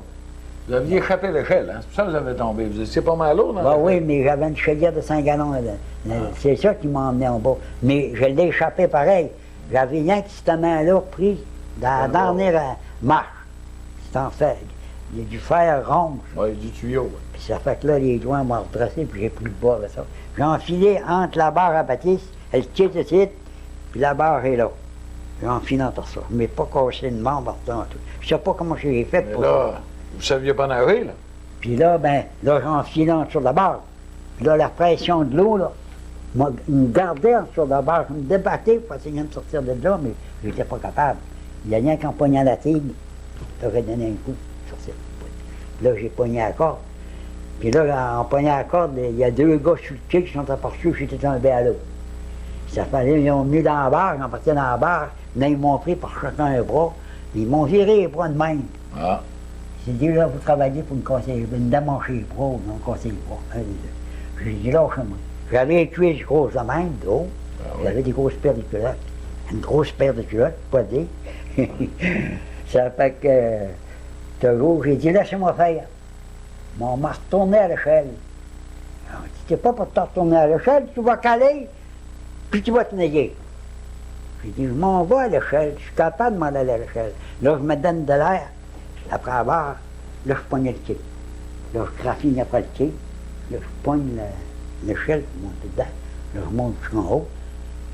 Speaker 1: Vous aviez échappé l'échelle, hein? C'est pour ça que vous avez tombé. Vous étiez pas mal haut, non?
Speaker 2: Ben oui, mais j'avais une chaudière de 5 gallons. C'est ça qui m'a emmené en bas. Mais je l'ai échappé pareil. J'avais rien que cette main-là pris dans la dernière marche. C'est en fait, il y a du fer rond.
Speaker 1: Oui, du tuyau. Ouais.
Speaker 2: Puis ça fait que là, les joints m'ont redressé, puis j'ai plus de bas avec ça. J'ai enfilé entre la barre à bâtisse, elle tient de suite, puis la barre est là. J'ai enfilé entre ça. Mais pas cassé une membre en tout. Je sais pas comment j'ai fait
Speaker 1: Mais
Speaker 2: pour
Speaker 1: là,
Speaker 2: ça.
Speaker 1: vous saviez pas nager, là?
Speaker 2: Puis là, là, j'ai enfilé en dessous de la barre. Puis là, la pression de l'eau, là, me gardait en dessous de la barre. Je me débattais pour essayer de me sortir de là, mais je n'étais pas capable. Il y a rien qu'en pognant la tigre, j'aurais donné un coup. Sortir. Là, j'ai pogné la corde. Puis là, en pognant la corde, il y a 2 gars sur le quai qui sont aperçus, j'étais tombé à l'eau. Ça fallait, ils m'ont mis dans la barre, j'en partais dans la barre, là, ils m'ont pris par chacun un bras, ils m'ont viré les bras de même.
Speaker 1: Ah.
Speaker 2: J'ai dit, là, vous travaillez pour me casser les bras, me démancher les bras ou me casser les bras. Un des deux. J'ai dit, lâchez-moi. J'avais les cuisses grosses de même, d'eau. J'avais des grosses paires de culottes. Une grosse paire de culottes, pas des. Ça fait que, toujours, j'ai dit, laissez-moi faire. Mais on m'a retourné à l'échelle. Alors, si t'es pas pour te retourner à l'échelle, tu vas caler, puis tu vas te nailler. J'ai dit, je m'en vais à l'échelle, je suis capable de m'en aller à l'échelle. Là, je me donne de l'air. Après la barre, là, je pogne le quai. Là, je graffine après le quai. Là, je pogne l'échelle pour monter dedans. Là, je monte jusqu'en haut.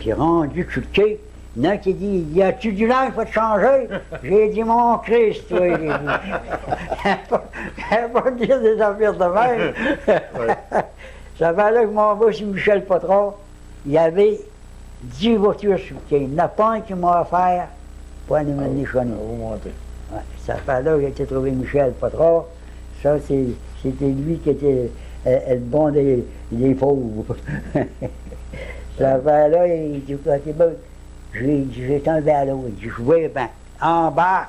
Speaker 2: Puis rendu sur le quai, il y en a un qui dit, y a-tu du linge pour te changer? J'ai dit, mon Christ, toi, j'ai dit. Je pas dire des affaires de même. Ça fait là que je m'en vais sur Michel Patron. Il y avait 10 voitures sur le quai. Il n'y en a pas un qui m'a offert pour aller me nichonner.
Speaker 1: Vous montez.
Speaker 2: Ouais, ça fait là que j'ai été trouver Michel Patron. Ça, c'était lui qui était le bon des pauvres. Ça fait là, il dit, OK, ben, j'ai tombé à l'eau. Il dit, je vais, ben, en bas.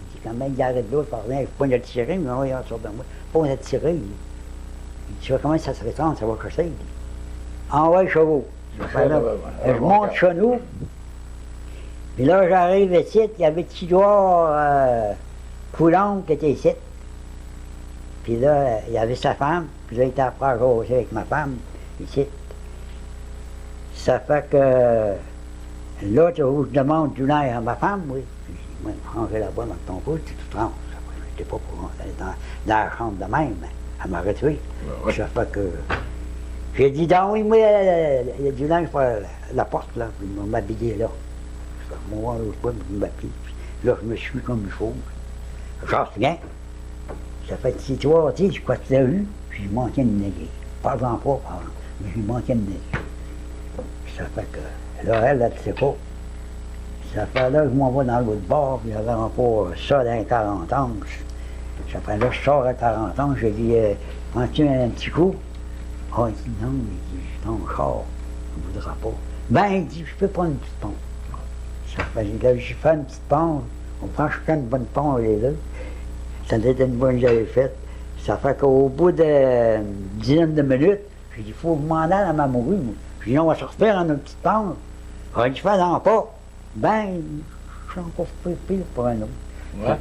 Speaker 2: Il dit, quand même, il arrête de l'autre, par là, je peux pas le tirer, mais oui, il sort de moi. Pas le tirer. Il dit, tu vois comment ça se retourne, ça va casser. Il dit, en bas, chevaux. Je monte chez nous. Puis là, j'arrive ici, il y avait Tidouard Coulombe qui était ici. Puis là, il y avait sa femme, puis là, il était après à jaser avec ma femme, ici. Ça fait que là, je demande du lait à ma femme, oui. Puis je dis, moi, ranger là-bas dans ton pouce, tu te ranges. Je n'étais pas pour rentrer dans la chambre de même. Elle m'a retué.
Speaker 1: Ouais.
Speaker 2: Ça fait que j'ai dit, donc oui, moi, il y a du linge pour la porte, là, puis il m'a m'habillé là. Moi, l'autre fois, je m'habille. Là, je me suis comme il faut. J'en souviens. Ça fait 6 3 tu sais, je crois que tu l'as eu, puis je manquais de neiger. Pas-en pas, mais je manquais de neiger. Ça fait que, là, elle ne sait pas. Ça fait là que je m'en vais dans l'autre bord, puis j'avais encore ça dans 40 ans. Ça fait là, je sors à 40 ans, j'ai dit, prends-tu un petit coup? Ah, il dit non, il dit, je suis dans le char, on ne voudra pas. Ben, il dit, je peux prendre une petite pompe. Ça fait, là, j'ai fait une petite pompe, on prend chacun une bonne pompe, les deux. Ça était une bonne que j'avais faite. Ça fait qu'au bout d'une dizaine de minutes, j'ai dit, il faut demander à ma mourue. J'ai dit, on va se refaire en une petite pompe. Il a dit, fais-en pas. Ben, je suis encore pire pour un autre.
Speaker 1: Ouais.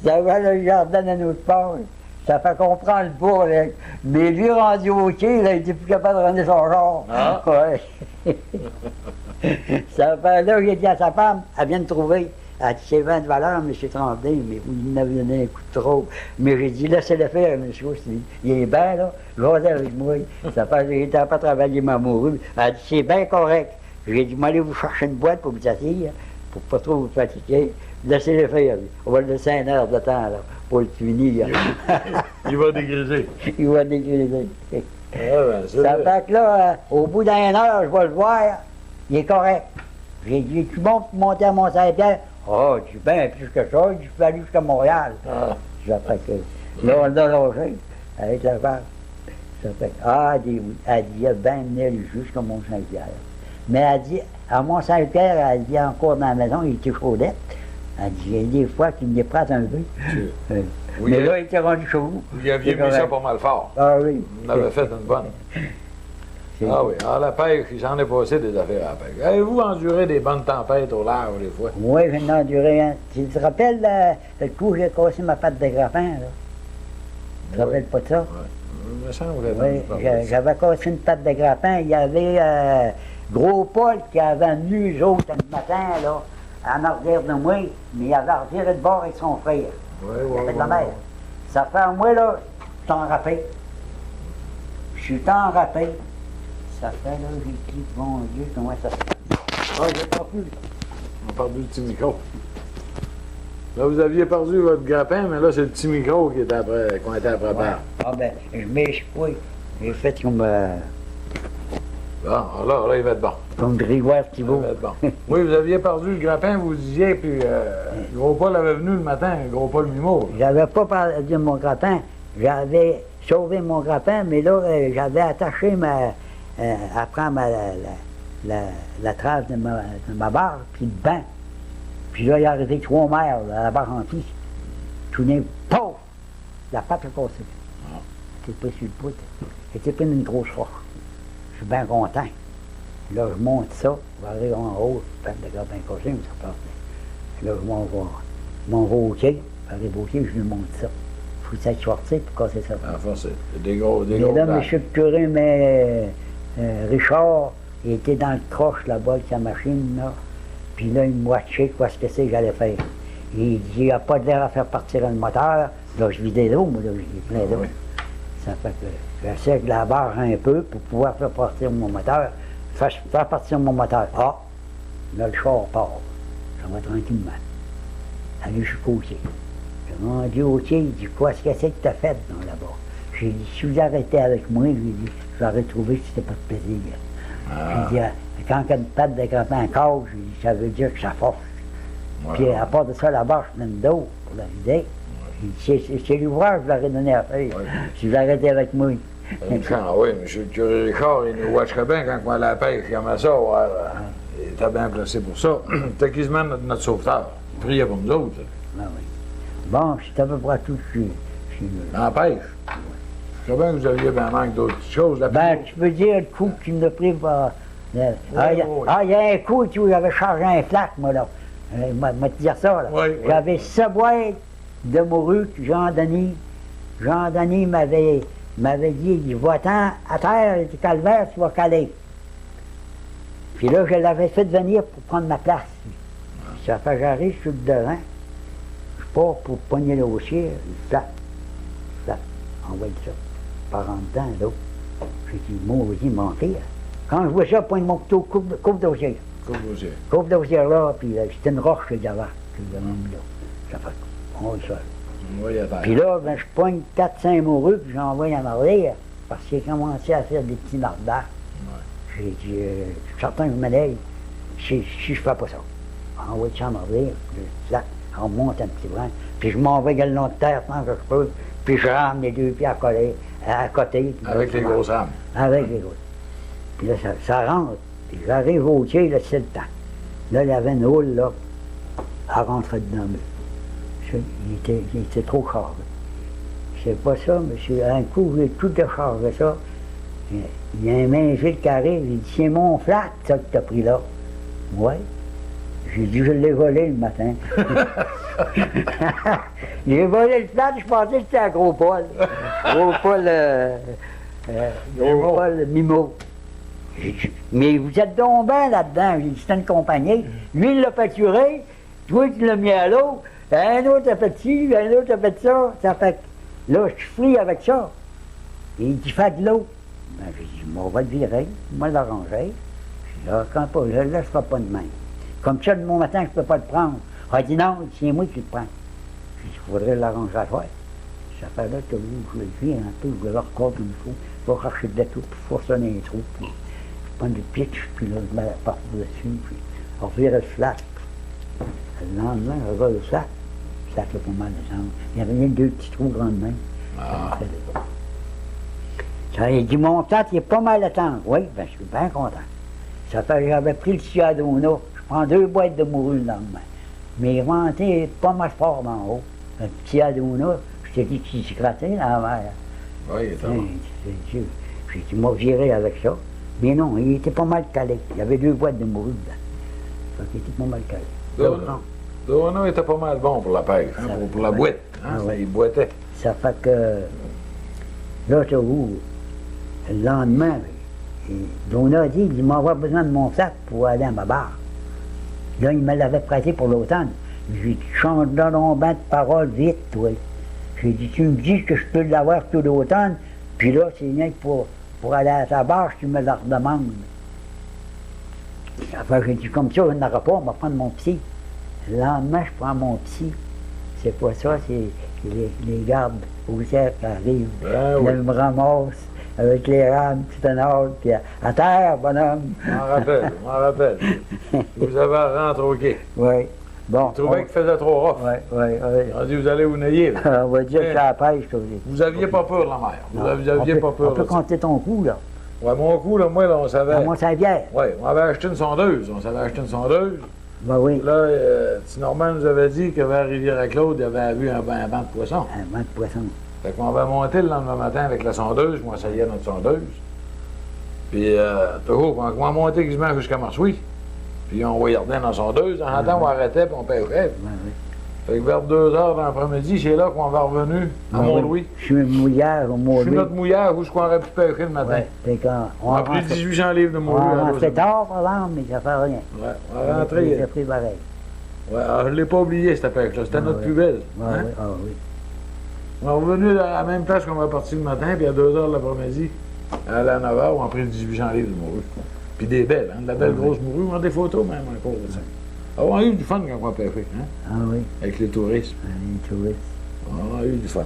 Speaker 2: Ça va, là, je leur donne un autre pompe. Ça fait qu'on prend le bourg, là. Mais lui, rendu au quai, là, il était plus capable de ramener son genre.
Speaker 1: Ah.
Speaker 2: Ouais. Ça fait là, j'ai dit à sa femme, elle vient de trouver. Elle dit, c'est 20 de valeur, M. Tremblay, mais vous m'avez donné un coup de trop. Mais j'ai dit, laissez-le faire, monsieur, il est bien, là, j'osais avec moi. Ça fait que j'ai été à pas travailler ma mourue. Elle dit, c'est bien correct. J'ai dit, allez vous chercher une boîte pour vous asseoir, pour pas trop vous fatiguer. Laissez-le faire. On va le laisser 1 heure de temps, là, pour le punir.
Speaker 1: Il va dégriser.
Speaker 2: Il va dégriser.
Speaker 1: Ah, ben,
Speaker 2: Ça fait que là, au bout d'1 heure, je vais le voir, il est correct. J'ai dit, tu montes pour monter à Mont-Saint-Pierre? Ah, je dis, ben plus que ça, je peux aller jusqu'à Montréal.
Speaker 1: Ah.
Speaker 2: Ça fait que, là, on a logé avec la vache. Ça fait que, ah, elle dit oui. Elle dit, il a bien mené jusqu'à Mont-Saint-Pierre. Mais elle dit, à Mont-Saint-Pierre, elle dit encore dans la maison, il était chaudette. Elle dit, il y a des fois qu'il me déprate un peu.
Speaker 1: Oui,
Speaker 2: Mais là, il était rendu chaud.
Speaker 1: Vous y aviez mis ça pas mal fort.
Speaker 2: Ah oui.
Speaker 1: Vous en avez fait une bonne. Ah oui, alors la pêche, il s'en est passé des affaires à la pêche. Avez-vous enduré des bonnes tempêtes au large des fois?
Speaker 2: Oui, j'en ai enduré un. Tu te rappelles le coup où j'ai cassé ma patte de grappin, là? Tu te rappelles pas de ça?
Speaker 1: Oui. Il me semble que
Speaker 2: Oui, j'avais cassé une patte de grappin. Il y avait Gros Paul qui avait venu, eux autres, le matin, là, en arrière de moi, mais il avait reviré de bord avec son frère.
Speaker 1: Oui,
Speaker 2: Il avait de la mer. Ça fait, moi, là, je suis enrapé. Je suis enrapé. Ça fait, là, j'ai dit, bon Dieu, comment ça se passe? Ah, j'ai pas pu.
Speaker 1: On a perdu le petit micro. Là, vous aviez perdu votre grappin, mais là, c'est le petit micro qui était après, qu'on était après part.
Speaker 2: Ah, ben, je m'échoue. J'ai fait comme
Speaker 1: Bon, alors là, il va être bon.
Speaker 2: Grégoire
Speaker 1: Il
Speaker 2: Thibault.
Speaker 1: va être bon. Oui, vous aviez perdu le grappin, vous disiez, puis Gros Paul avait venu le matin, Gros Paul Mimo.
Speaker 2: J'avais pas parlé de mon grappin. J'avais sauvé mon grappin, mais là, j'avais attaché après la trace de ma barre, puis le banc. Puis là, il est arrivé 3 mères à la barre en piste. Tout d'un coup, pouf! La patte a cassé. J'étais pris sur le poutre. J'étais pris d'une grosse roche. Je suis bien content. Là, je monte ça, je vais arriver en haut, je patte de grappin cassé, mais ça passe. Là, je m'en vais au quai, j'arrive au quai, je lui monte ça. Il faut s'être sorti pour casser ça.
Speaker 1: Ah, forcé. Des gros
Speaker 2: Et là,
Speaker 1: plaques.
Speaker 2: M. le curé, mais Richard, il était dans le croche là-bas avec sa machine, là. Puis là, il me watchait quoi ce que c'est que j'allais faire. Il dit, il n'y a pas de l'air à faire partir le moteur. Là, je vidais l'eau, moi, là, j'ai plein d'eau.
Speaker 1: Oui.
Speaker 2: Ça fait que j'essaie de la barre un peu pour pouvoir faire partir mon moteur. Faire partir mon moteur. Ah, là, le char part. Ça va tranquillement. Aller jusqu'au quai. J'ai rendu au quai, il dit, quoi, ce que c'est que tu as fait là-bas? J'ai dit, si vous arrêtez avec moi, j'ai dit, j'aurais trouvé que c'était pas de plaisir.
Speaker 1: Ah.
Speaker 2: J'ai dit, quand il y a une patte de grappin casse, j'ai dit, ça veut dire que ça force.
Speaker 1: Ouais,
Speaker 2: Puis
Speaker 1: ouais.
Speaker 2: à part de ça, la barre, je pleine d'eau pour la vider. J'ai dit, c'est l'ouvrage, je l'aurais donné à faire.
Speaker 1: Ouais.
Speaker 2: Si vous arrêtez avec moi.
Speaker 1: Ah oui, M. le curé Richard, il nous watcherait bien quand on allait à la pêche comme ça. Ouais, il était bien placé pour ça. C'était quasiment notre sauveteur. Il priait pour nous autres.
Speaker 2: Ah oui. Bon, c'est à peu près tout que je suis
Speaker 1: En la pêche. Je sais bien que vous aviez bien manque d'autres choses. La
Speaker 2: Ben,
Speaker 1: plus-
Speaker 2: tu peux dire le coup qu'il me pris par. Il
Speaker 1: oui.
Speaker 2: y a un coup où j'avais chargé un flac, moi, là. Moi, te dire ça, là.
Speaker 1: Oui, oui.
Speaker 2: J'avais 7 boîtes de morue que Jean-Denis m'avait dit, il va-t'en à terre, du calvaire, tu vas caler. Puis là, je l'avais fait venir pour prendre ma place. Ça fait que j'arrive sur le devant, je pars pour pogner le haussier, flat, envoie ça. Par en dedans, là. J'ai dit, maudit mentir. Quand je vois ça, pointe mon couteau, coupe d'osier.
Speaker 1: Coupe aussi.
Speaker 2: Coupe d'osier là, puis c'était une roche que j'avais, que j'avais mis là. Ça fait on le sol.
Speaker 1: Oui, à terre.
Speaker 2: Puis là, ben, je pogne 4-5 morues, puis j'envoie en arrière, parce qu'il a commencé à faire des petits mardas.
Speaker 1: Ouais.
Speaker 2: J'ai dit, je suis certain que je me lève, si je fais pas ça. Envoie ça en arrière, puis là, on monte un petit brin, puis je m'en vais le long de terre tant que je peux, puis je rame les 2 pieds à côté. Puis là,
Speaker 1: Avec
Speaker 2: ça
Speaker 1: les
Speaker 2: marche.
Speaker 1: grosses âmes.
Speaker 2: Avec les grosses. Puis là, ça rentre. Puis j'arrive au quai, là, c'est le temps. Là, il y avait une houle, là, à rentrer dedans. Mais il était trop chargé. C'est pas ça, mais c'est un coup, j'ai tout déchargé ça. Il y a un maingile qui arrive, il dit, c'est mon flat, ça, que t'as pris là. Oui. J'ai dit, je l'ai volé le matin. J'ai volé le flat, je pensais que c'était à Gros Paul. Gros Paul, Gros Paul Mimo. J'ai dit, mais vous êtes donc bien là-dedans. J'ai dit, c'est une compagnie. Lui, il l'a facturé, toi, tu l'as mis à l'eau, un autre a fait ci, un autre a fait ça. Ça fait que là, je suis free avec ça. Et il dit, fais de l'eau. Ben, j'ai dit, on va le virer, on va l'arranger. J'ai dit, ah, quand pas, je ne le laisserai pas de même. Comme ça, de mon matin, je ne peux pas le prendre. Il a dit, non, c'est moi qui le prends. J'ai dit, il faudrait l'arranger à toi. Ça fait là que je vais le vire un peu, je vais le recorder comme il faut. Je vais chercher de la tout pour forcer les trous. Puis je prends du pitch, puis là, je mets la porte dessus, puis on vire le flat. Le lendemain, je regarde le sac. Le sac a pas mal de sang. Il y avait rien que 2 petits trous grands de main.
Speaker 1: Ah.
Speaker 2: Ça, il dit, mon tante, il est pas mal à temps. Oui, ben, je suis bien content. Ça fait que j'avais pris le Ciadona. Je prends 2 boîtes de morue le lendemain. Mais il rentré pas mal fort d'en haut. Le petit Adona, je t'ai dit qu'il se grattait dans la mer.
Speaker 1: Oui, il était bon.
Speaker 2: J'ai dit, moi, j'irai avec ça. Mais non, il était pas mal calé. Il y avait 2 boîtes de morue dedans. Ça fait qu'il était pas mal calé.
Speaker 1: Dona était pas mal bon pour la pêche, hein, pour la boîte. Hein,
Speaker 2: Ah, ouais.
Speaker 1: Il boitait.
Speaker 2: Ça fait que, là, tu vois, le lendemain, Dona a dit, il m'a avoir besoin de mon sac pour aller à ma barre. Là, il me l'avait prêté pour l'automne. J'ai dit, change dans ton bain de parole vite, toi. J'ai dit, tu me dis que je peux l'avoir tout l'automne, puis là, c'est rien que pour aller à ta barre, tu me la redemandes. Enfin, j'ai dit, comme ça, je n'aurai pas, on va prendre mon psy. Le lendemain, je prends mon psy. C'est pas ça, c'est les gardes routières qui arrivent.
Speaker 1: Ben
Speaker 2: Là,
Speaker 1: oui.
Speaker 2: ils me ramassent avec les rames, tout en ordre, puis à terre, bonhomme.
Speaker 1: Je m'en rappelle. Vous avez rentré au quai.
Speaker 2: Oui. Bon.
Speaker 1: Vous trouvez qu'il faisait trop rough.
Speaker 2: Oui.
Speaker 1: On a dit, vous allez vous nailler. Là.
Speaker 2: On va dire que c'est la pêche, ça.
Speaker 1: Vous aviez pas peur de la mer. Vous aviez pas peur
Speaker 2: On peut
Speaker 1: de ça.
Speaker 2: compter ton coup, là.
Speaker 1: Ouais, mon coup, là, moi, là, on savait.
Speaker 2: À Mont-Saint-Pierre.
Speaker 1: Oui, on avait acheté une sondeuse. On s'avait acheté une sondeuse.
Speaker 2: Ben oui.
Speaker 1: Là, petit Normand nous avait dit qu'à Rivière-à-Claude, il avait vu un banc de poissons.
Speaker 2: Un banc de poisson.
Speaker 1: Fait qu'on avait monté le lendemain matin avec la sondeuse, moi, ça y est, notre sondeuse. Puis, toujours, on a monté quasiment jusqu'à Marsoui. Puis, on regardait dans la sondeuse. En temps, on arrêtait, puis on pêchait.
Speaker 2: Ben oui.
Speaker 1: Fait que vers 2 heures dans l'après-midi, c'est là qu'on va revenu à
Speaker 2: Ben oui.
Speaker 1: Mont-Louis.
Speaker 2: Je suis un mouillard au
Speaker 1: Je
Speaker 2: Mont-Louis.
Speaker 1: suis notre mouillard où je aurait pu pêcher le matin.
Speaker 2: Ouais. Fait qu'on
Speaker 1: On a pris 1800 livres de
Speaker 2: on
Speaker 1: Mont-Louis. à
Speaker 2: rentrait
Speaker 1: l'eau.
Speaker 2: tard, par exemple, mais ça fait rien.
Speaker 1: Ouais, on a rentré.
Speaker 2: J'ai pris pareil.
Speaker 1: Ouais, alors, je ne l'ai pas oublié, cette pêche-là. C'était
Speaker 2: Ah
Speaker 1: notre
Speaker 2: ouais.
Speaker 1: plus belle.
Speaker 2: Ouais,
Speaker 1: Hein?
Speaker 2: oui. Ah oui.
Speaker 1: On est revenu à la même place qu'on va partir le matin, puis à 2 heures l'après-midi, à la 9 heures, on a pris 1800 livres de morue. Puis des belles, hein, de la belle grosse morue. On a des photos même encore de ça. Ah, on a eu du fun quand on a pêché, hein,
Speaker 2: Ah oui.
Speaker 1: avec les touristes.
Speaker 2: Les touristes.
Speaker 1: On a eu du fun.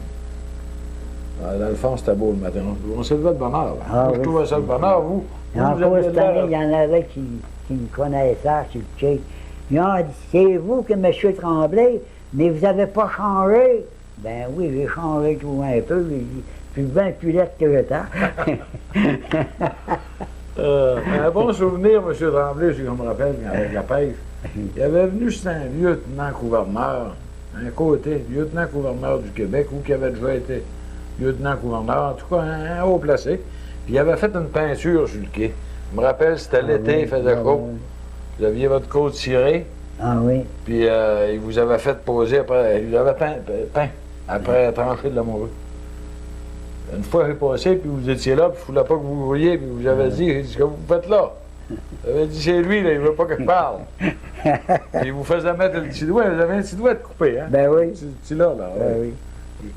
Speaker 1: Dans le fond, c'était beau le matin. On s'est levé de bonne heure. Là.
Speaker 2: Ah
Speaker 1: Moi,
Speaker 2: oui.
Speaker 1: je trouvais ça de bonne heure. Vous
Speaker 2: Et
Speaker 1: vous
Speaker 2: encore
Speaker 1: aviez
Speaker 2: cette
Speaker 1: l'air-
Speaker 2: année, il y en avait qui me connaissaient sur le check. Ils ont dit, c'est vous que M. Tremblay, mais vous n'avez pas changé. Ben oui, j'ai changé tout un peu. Puis bien plus lettre que j'étais.
Speaker 1: Un bon souvenir, M. Tremblay, si je me rappelle, avec la pêche. Il avait venu, c'était un lieutenant-gouverneur, un côté, lieutenant-gouverneur du Québec, ou qui avait déjà été lieutenant-gouverneur, en tout cas un haut placé. Puis il avait fait une peinture sur le quai. Je me rappelle, c'était l'été, il faisait chaud. Vous aviez votre côte cirée,
Speaker 2: Ah oui.
Speaker 1: puis il vous avait fait poser après, il vous avait peint après trancher de la morue. Une fois, j'ai passé, puis vous étiez là, puis il ne voulait pas que vous le voyiez, puis vous avez dit, j'ai dit, ce que vous faites là? Vous avez dit, c'est lui, là, il ne veut pas que je parle. Puis il vous faisait mettre le petit doigt, vous avez un petit doigt de coupé, hein?
Speaker 2: Ben oui.
Speaker 1: Petit là, là.
Speaker 2: Ben
Speaker 1: Ouais.
Speaker 2: oui.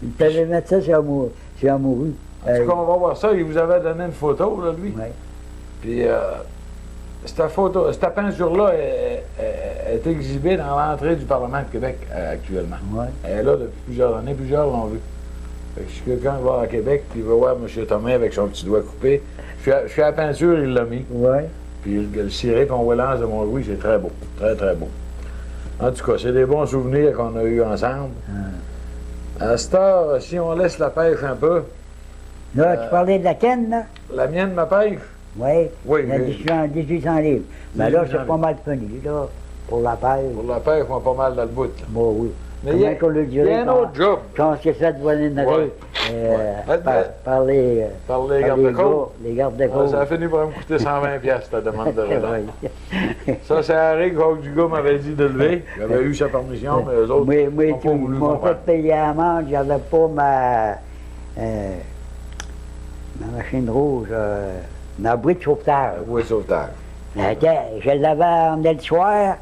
Speaker 2: Il fallait mettre ça sur la morue.
Speaker 1: En tout cas, on va voir ça, il vous avait donné une photo, là, lui.
Speaker 2: Oui.
Speaker 1: Puis cette peinture-là est exhibée dans l'entrée du Parlement de Québec actuellement.
Speaker 2: Oui.
Speaker 1: Elle est là depuis plusieurs années, plusieurs l'ont vu. Fait que si quelqu'un va à Québec puis il va voir M. Thomas avec son petit doigt coupé, je suis à la peinture, il l'a mis.
Speaker 2: Oui.
Speaker 1: Puis le ciré qu'on voit l'anse de Mont-Louis, c'est très beau. Très, très beau. En tout cas, c'est des bons souvenirs qu'on a eus ensemble. À cette heure, si on laisse la pêche un peu,
Speaker 2: Là, tu parlais de la canne, là?
Speaker 1: la mienne, ma pêche,
Speaker 2: Oui.
Speaker 1: Oui,
Speaker 2: Il y a
Speaker 1: mais-
Speaker 2: 1800 livres. Mais là,
Speaker 1: 1800
Speaker 2: c'est pas mal fini, là, pour la paille.
Speaker 1: pour la pêche, on a pas mal dans le bout. Là.
Speaker 2: Bon, oui.
Speaker 1: Mais
Speaker 2: Comment
Speaker 1: il y a-
Speaker 2: qu'on le
Speaker 1: Il y a
Speaker 2: dirait
Speaker 1: un autre job
Speaker 2: quand c'est fait de
Speaker 1: Ouais.
Speaker 2: par les,
Speaker 1: par les
Speaker 2: par
Speaker 1: gardes-côtes.
Speaker 2: gars, les gardes-côtes.
Speaker 1: Ça a fini par me coûter 120 piastres, ta demande de relais.
Speaker 2: Oui.
Speaker 1: Ça, c'est Harry que du gars m'avait dit de lever. J'avais eu sa permission, mais eux autres
Speaker 2: Moi,
Speaker 1: n'ont pas
Speaker 2: ils
Speaker 1: voulu
Speaker 2: m'ont
Speaker 1: comprendre.
Speaker 2: fait payer la l'amende, j'avais pas ma machine rouge, ma boîte de sauvetage.
Speaker 1: Oui, sauvetage.
Speaker 2: Je l'avais emmené le soir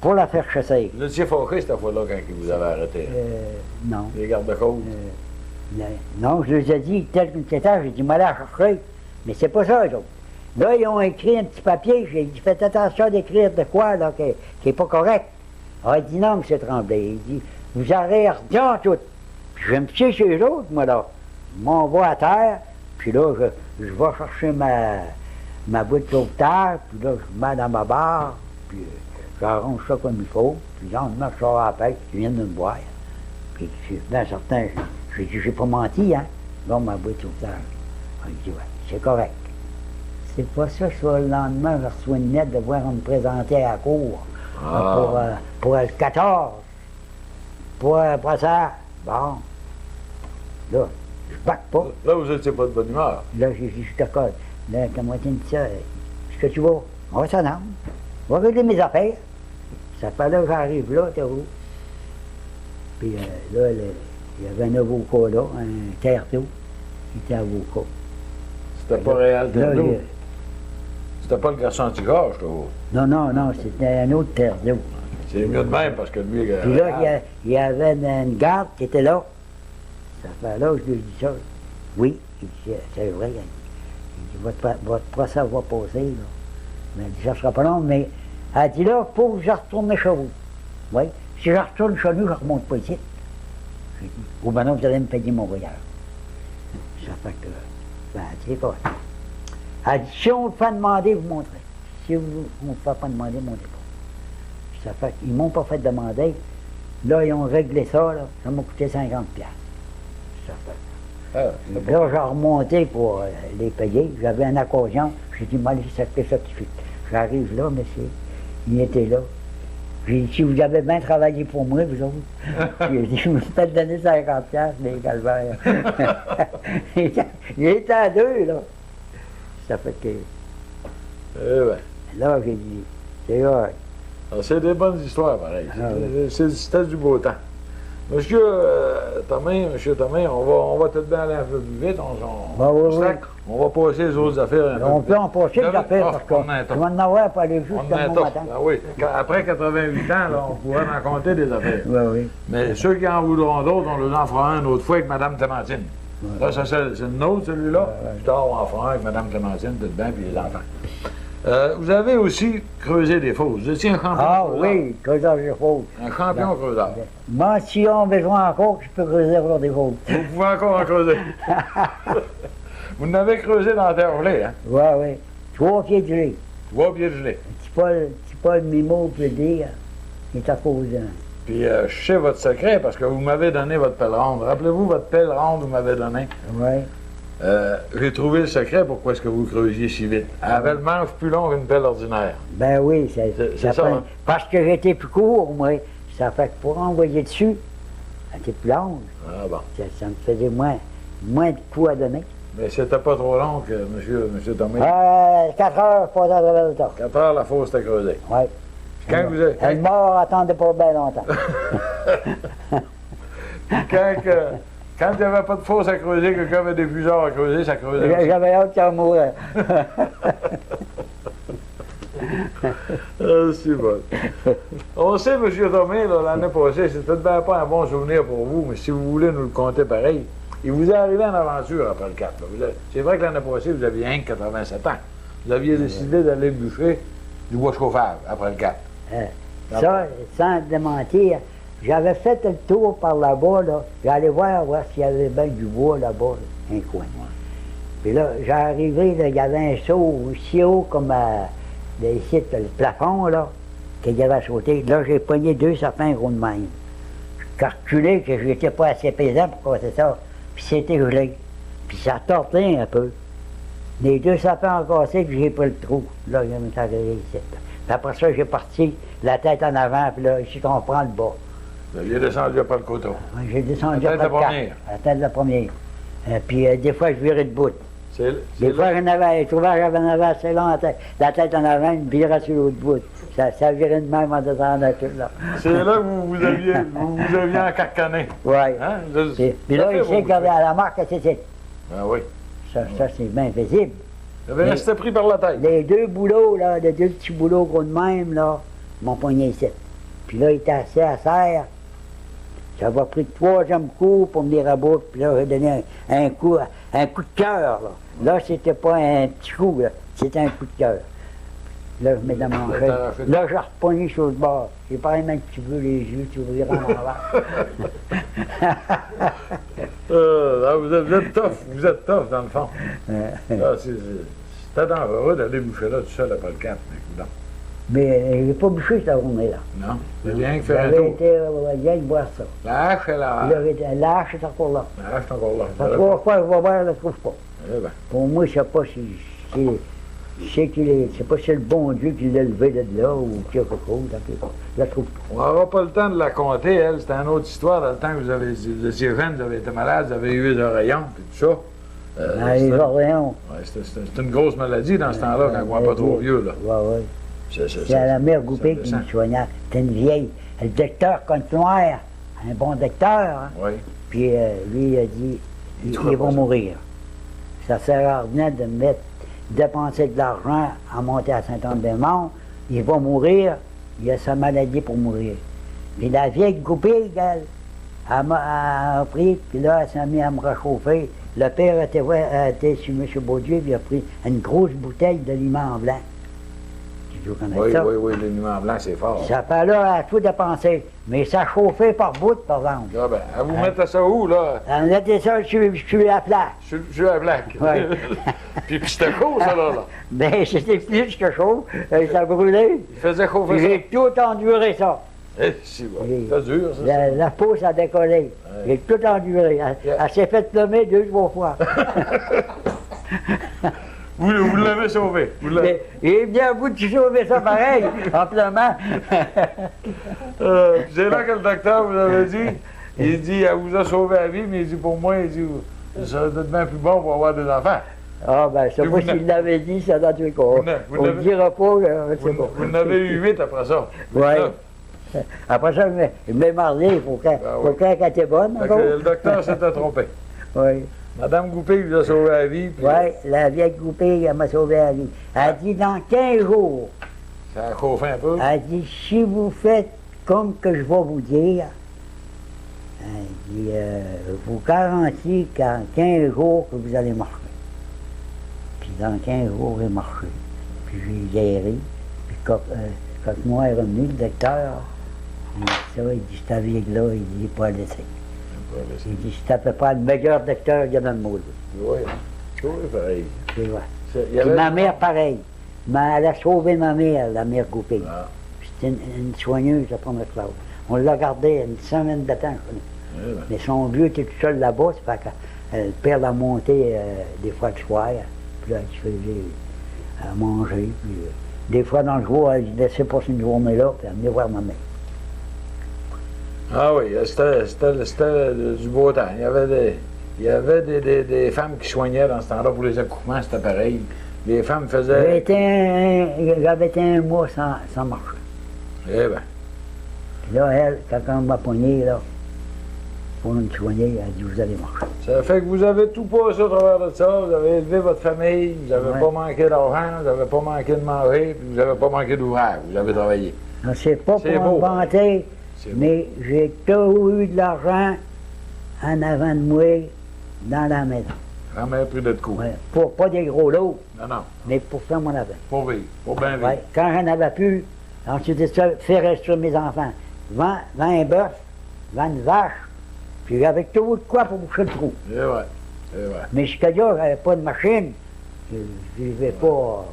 Speaker 2: pour la faire chasser.
Speaker 1: Vous étiez fâché cette fois-là quand ils vous avaient arrêté.
Speaker 2: Non.
Speaker 1: Les gardes-côtes.
Speaker 2: Non, je les ai dit, tel qu'une c'était, j'ai dit, moi la chercher. Mais c'est pas ça, eux autres. Là, ils ont écrit un petit papier, j'ai dit, faites attention d'écrire de quoi, là, qui est pas correct. Ah, il dit non, M. Tremblay. Il dit, vous aurez rien tout. Puis je me suis chez eux autres, moi, là. Je m'en vais à terre, puis là, je vais chercher ma boîte de sauvetage, puis là, je mets dans ma barre, puis j'arrange ça comme il faut, puis le lendemain, je sors à la pêche, ils viennent de me voir. Puis je suis bien certain, j'ai dit, j'ai pas menti, hein. Bon, ma boîte au tard. Il dit, ouais, c'est correct. C'est pas ça, je le lendemain, je reçois une lettre de voir me présenter à la cour pour le 14. Pour ça, bon. Là, je batte pas.
Speaker 1: Là, vous n'étiez pas de bonne humeur.
Speaker 2: Là, j'ai dit, je suis d'accord. Là, quand moi, dit ça, est-ce que tu vas? On va s'en aller. On va régler mes affaires. Ça fait là que j'arrive là, t'es où? Puis là, il y avait un avocat là, un terreau, qui était avocat.
Speaker 1: C'était pas Réal
Speaker 2: Là,
Speaker 1: Terreau. C'était pas le garçon anti-gorge, là.
Speaker 2: non, c'était un autre terreau.
Speaker 1: C'est mieux de même parce que lui.
Speaker 2: Puis là, il y avait une garde qui était là. Ça fait là que je lui ai dit ça. Oui, il dit, c'est vrai. Il dit, votre procès va passer, là. Mais elle dit, ça sera pas long, mais elle dit là, il faut que je retourne chez vous. Oui. Si je retourne chez nous, je ne remonte pas ici. J'ai dit, ou ben non, vous allez me payer mon voyage. Ça fait que, ben, elle dit, quoi? Elle dit, si on vous fait demander, vous montrez. Si on ne vous fait pas demander, vous ne montrez pas. Ça fait qu'ils ne m'ont pas fait demander. Là, ils ont réglé ça, là. Ça m'a coûté 50 $. Ça fait. Là, j'ai remonté pour les payer. J'avais un accordion. J'ai dit, moi, ça fait certificat. J'arrive là, monsieur. Il était là. J'ai dit, si vous avez bien travaillé pour moi, vous autres. J'ai dit, je me fais donner 50 $, les calvaires. Il était à deux, là. Ça fait que. Là, j'ai dit, c'est vrai.
Speaker 1: C'est des bonnes histoires, pareil. C'était du beau temps. Monsieur Thomas, on va tout de même aller un peu plus vite. On va passer les autres affaires.
Speaker 2: On peut en passer les affaires parce qu'on va en avoir pour aller jusqu'à mon matin.
Speaker 1: Oui. Après 88 ans, là, on pourrait en compter des affaires.
Speaker 2: Oui.
Speaker 1: Mais ceux qui en voudront d'autres, on les en fera un autre fois avec Mme Clémentine. Là, c'est le nôtre, celui-là. Plus tard, on en fera un avec Mme Clémentine, tout de même, puis les enfants. Vous avez aussi creusé des fosses. Vous étiez un champion creuseur.
Speaker 2: Oui, creuseur des fosses.
Speaker 1: Un champion creuseur.
Speaker 2: Moi, si on a besoin encore, je peux creuser pour des fosses.
Speaker 1: Vous pouvez encore en creuser. Vous n'avez creusé dans la terre gelée, hein?
Speaker 2: Oui. 3 pieds de gelée.
Speaker 1: 3 pieds de gelée.
Speaker 2: Petit Paul Mimo peut dire, il est à cause d'un.
Speaker 1: Puis, je sais votre secret parce que vous m'avez donné votre pelle ronde. Rappelez-vous votre pelle ronde que vous m'avez donnée?
Speaker 2: Oui.
Speaker 1: J'ai trouvé le secret pourquoi est-ce que vous creusiez si vite. Elle avait le manche plus long qu'une pelle ordinaire.
Speaker 2: Ben oui,
Speaker 1: c'est ça. Hein?
Speaker 2: Parce que j'étais plus court, moi. Ça fait que pour envoyer dessus, elle était plus longue.
Speaker 1: Ah bon.
Speaker 2: Ça me faisait moins de coups à donner.
Speaker 1: Mais c'était pas trop long que monsieur Thomas.
Speaker 2: 4 heures, pas à travers le temps.
Speaker 1: 4 heures, la fosse était creusée.
Speaker 2: Oui.
Speaker 1: Quand vous avez...
Speaker 2: Elle mort attendait pas bien longtemps.
Speaker 1: Quand il n'y avait pas de fosse à creuser, quelqu'un avait des fuseurs à creuser, ça creusait.
Speaker 2: J'avais hâte qu'elle mourait.
Speaker 1: C'est bon. On sait, M. Thomas, l'année passée, c'était peut-être pas un bon souvenir pour vous, mais si vous voulez nous le conter pareil, il vous est arrivé une aventure après le Cap. C'est vrai que l'année passée, vous aviez rien que 87 ans. Vous aviez décidé d'aller bûcher du bois chauffable après le Cap.
Speaker 2: Ça, sans démentir, j'avais fait le tour par là-bas, là. J'allais voir s'il y avait bien du bois là-bas, un coin. Puis là, j'arrivais, il y avait un saut aussi haut comme ici, le plafond, là, qu'il y avait à sauter. Là, j'ai pogné 2 sapins gros de même. Je calculais que je n'étais pas assez pesant pour casser ça. Puis c'était gelé. Puis ça tortait un peu. Les 2 sapins ont cassé, puis j'ai pris le trou. Là, il m'est arrivé ici. Puis après ça, j'ai parti la tête en avant, puis là, ici, on prend le bas.
Speaker 1: Vous aviez descendu après le coteau.
Speaker 2: J'ai descendu
Speaker 1: la tête
Speaker 2: après
Speaker 1: de
Speaker 2: le cap.
Speaker 1: première.
Speaker 2: La tête de la première. Puis des fois, je virais de bout. Des fois, je trouvais que j'avais en avant assez long, la tête en avant, une virait sur l'autre bout. Ça virait de même en descendant tout là.
Speaker 1: C'est là que vous aviez encarcané.
Speaker 2: Oui.
Speaker 1: Hein?
Speaker 2: Puis là, ici, regardez à la marque, c'est.
Speaker 1: Ah oui.
Speaker 2: Ça, c'est bien visible.
Speaker 1: Vous avez resté pris par la tête.
Speaker 2: Les 2 boulots, là, les 2 petits boulots gros de même, là, m'ont pogné ici. Puis là, il était assis à serre. Ça m'a pris le 3e coup pour me les raboter. Puis là, j'ai donné un coup de cœur, là. Là, c'était pas un petit coup, là. C'était un coup de cœur. Là, je mets dans mon manchette. Là, j'ai repogné sur le bord. J'ai pas même que tu veux les yeux, tu ouvriras en
Speaker 1: l'envers. Vous êtes tough, dans le fond. C'était dangereux d'aller boucher là tout seul après le camp.
Speaker 2: Mais il n'est pas bouché cette journée-là.
Speaker 1: Non, c'est rien que faire un
Speaker 2: J'avais
Speaker 1: tour.
Speaker 2: été rien que voir ça.
Speaker 1: La hache, elle a...
Speaker 2: La hache est encore là.
Speaker 1: La hache est encore là.
Speaker 2: Ça trois fois, je vais voir, je ne la trouve pas.
Speaker 1: Eh ben,
Speaker 2: Pour moi, je ne sais pas si c'est pas si c'est le bon Dieu qui l'a levé de là ou quelque chose. Je la trouve pas.
Speaker 1: on n'aura pas le temps de la compter, elle. C'était une autre histoire. Dans le temps que vous étiez jeune, vous avez été malade, vous avez eu des rayons, puis tout ça.
Speaker 2: Les Orléans.
Speaker 1: Ouais, c'est une grosse maladie dans ce temps-là, quand on n'est pas trop vieux, là.
Speaker 2: Oui, oui.
Speaker 1: C'est
Speaker 2: C'est la mère Goupé
Speaker 1: ça
Speaker 2: qui
Speaker 1: descend.
Speaker 2: me soignait. C'était une vieille. Le docteur Conte-Noir, un bon docteur, hein.
Speaker 1: Oui.
Speaker 2: Puis lui, il a dit
Speaker 1: Il
Speaker 2: ils
Speaker 1: trouvait
Speaker 2: vont
Speaker 1: pas ça.
Speaker 2: mourir. Ça sert à rien de dépenser de l'argent à monter à Saint-Anne-des-Monts. Il va mourir, il a sa maladie pour mourir. Puis la vieille Goupé, elle m'a pris, puis là, elle s'est mise à me réchauffer. Le père était sur M. Beaudieu, puis il a pris une grosse bouteille d'aliments blancs. Tu connais
Speaker 1: Oui,
Speaker 2: ça?
Speaker 1: oui, oui, le numéro blanc, c'est fort.
Speaker 2: Ça fait là à tout dépenser. Mais ça chauffait par bout, par exemple.
Speaker 1: Ah ben, à vous mettre ça où, là?
Speaker 2: On était ça sur la place.
Speaker 1: Je suis à Black.
Speaker 2: Ouais.
Speaker 1: Puis c'était chaud, ça, là.
Speaker 2: Ben, c'était plus que chaud. Ça brûlait.
Speaker 1: Il faisait
Speaker 2: Puis
Speaker 1: chauffer ça.
Speaker 2: j'ai tout enduré ça.
Speaker 1: Eh, si, bon.
Speaker 2: Oui.
Speaker 1: C'est dur, ça.
Speaker 2: La peau, ça a décollé. J'ai tout enduré. Elle s'est fait plomber 2-3 fois.
Speaker 1: Vous l'avez sauvé. Vous l'avez...
Speaker 2: Mais il est bien à bout de sauver ça pareil, en pleurant.
Speaker 1: C'est là que le docteur vous avait dit, il dit, elle vous a sauvé la vie, mais il dit, pour moi, il dit, ça va être bien plus bon pour avoir des enfants.
Speaker 2: Ah ben, je sais
Speaker 1: Mais
Speaker 2: pas
Speaker 1: vous
Speaker 2: s'il l'avait dit, ça dans tous les cas.
Speaker 1: Vous
Speaker 2: On ne
Speaker 1: n'avez-
Speaker 2: dira pas, c'est bon.
Speaker 1: Vous en avez eu 8 après ça.
Speaker 2: Ouais.
Speaker 1: Ça.
Speaker 2: Après ça, il m'a marlé, il faut
Speaker 1: Ah oui.
Speaker 2: qu'elle était bonne,
Speaker 1: Fait que
Speaker 2: encore.
Speaker 1: le docteur s'était trompé.
Speaker 2: Oui.
Speaker 1: Madame Goupé vous a sauvé la vie, puis
Speaker 2: Oui, la vieille Goupé, elle m'a sauvé la vie. Elle a dit, dans 15 jours,
Speaker 1: ça a chauffé un peu.
Speaker 2: elle dit, si vous faites comme que je vais vous dire, elle dit, je vous garantis qu'en 15 jours que vous allez marcher. Puis dans 15 jours, j'ai marché. Puis j'ai géré. Puis quand moi est revenu, le docteur, il dit ça, il dit, cette vieille-là, il dit, il n'est pas laissé. Il dit, c'est à peu près le meilleur docteur qu'il y a dans le monde.
Speaker 1: Oui, oui, pareil.
Speaker 2: C'est vrai.
Speaker 1: Il y
Speaker 2: Puis
Speaker 1: avait-
Speaker 2: ma mère, pareil. Mais elle a sauvé ma mère, la mère Goupé.
Speaker 1: Ah,
Speaker 2: C'était une soigneuse à première classe. On l'a gardée une semaine de temps, je connais.
Speaker 1: oui, ben.
Speaker 2: Mais son vieux était tout seul là-bas, c'est fait que le père l'a monté des fois le soir. Puis là, il se faisait à manger. Puis, des fois, dans le jour, il laissait passer une journée là, puis elle venait voir ma mère.
Speaker 1: Ah oui, c'était du beau temps. Il y avait des femmes qui soignaient dans ce temps-là pour les accouchements, c'était pareil. Les femmes faisaient.
Speaker 2: J'avais été un mois sans marcher.
Speaker 1: Eh ben,
Speaker 2: Puis là, elle, quand on m'a pogné, là, pour me soigner, elle a dit, vous allez marcher.
Speaker 1: ça fait que vous avez tout passé au travers de ça, vous avez élevé votre famille, vous n'avez
Speaker 2: Ouais.
Speaker 1: pas manqué d'argent, vous n'avez pas manqué de manger, puis vous n'avez pas manqué d'ouvrage, vous avez travaillé.
Speaker 2: Non, c'est pas
Speaker 1: C'est
Speaker 2: pour
Speaker 1: beau.
Speaker 2: me vanter,
Speaker 1: C'est beau.
Speaker 2: mais j'ai toujours eu de l'argent en avant de moi dans la maison.
Speaker 1: Jamais pris de coups.
Speaker 2: Ouais. Pas des gros lots,
Speaker 1: Non, non,
Speaker 2: mais pour faire mon affaire.
Speaker 1: pour vivre, pour bien vivre.
Speaker 2: Ouais. Quand j'en avais plus, ensuite de ça, faire instruire mes enfants. Vends un bœuf, vends une vache, puis j'avais tout de quoi pour boucher le trou.
Speaker 1: C'est vrai, c'est vrai.
Speaker 2: Mais jusqu'à là, j'avais pas de machine. Je vivais pas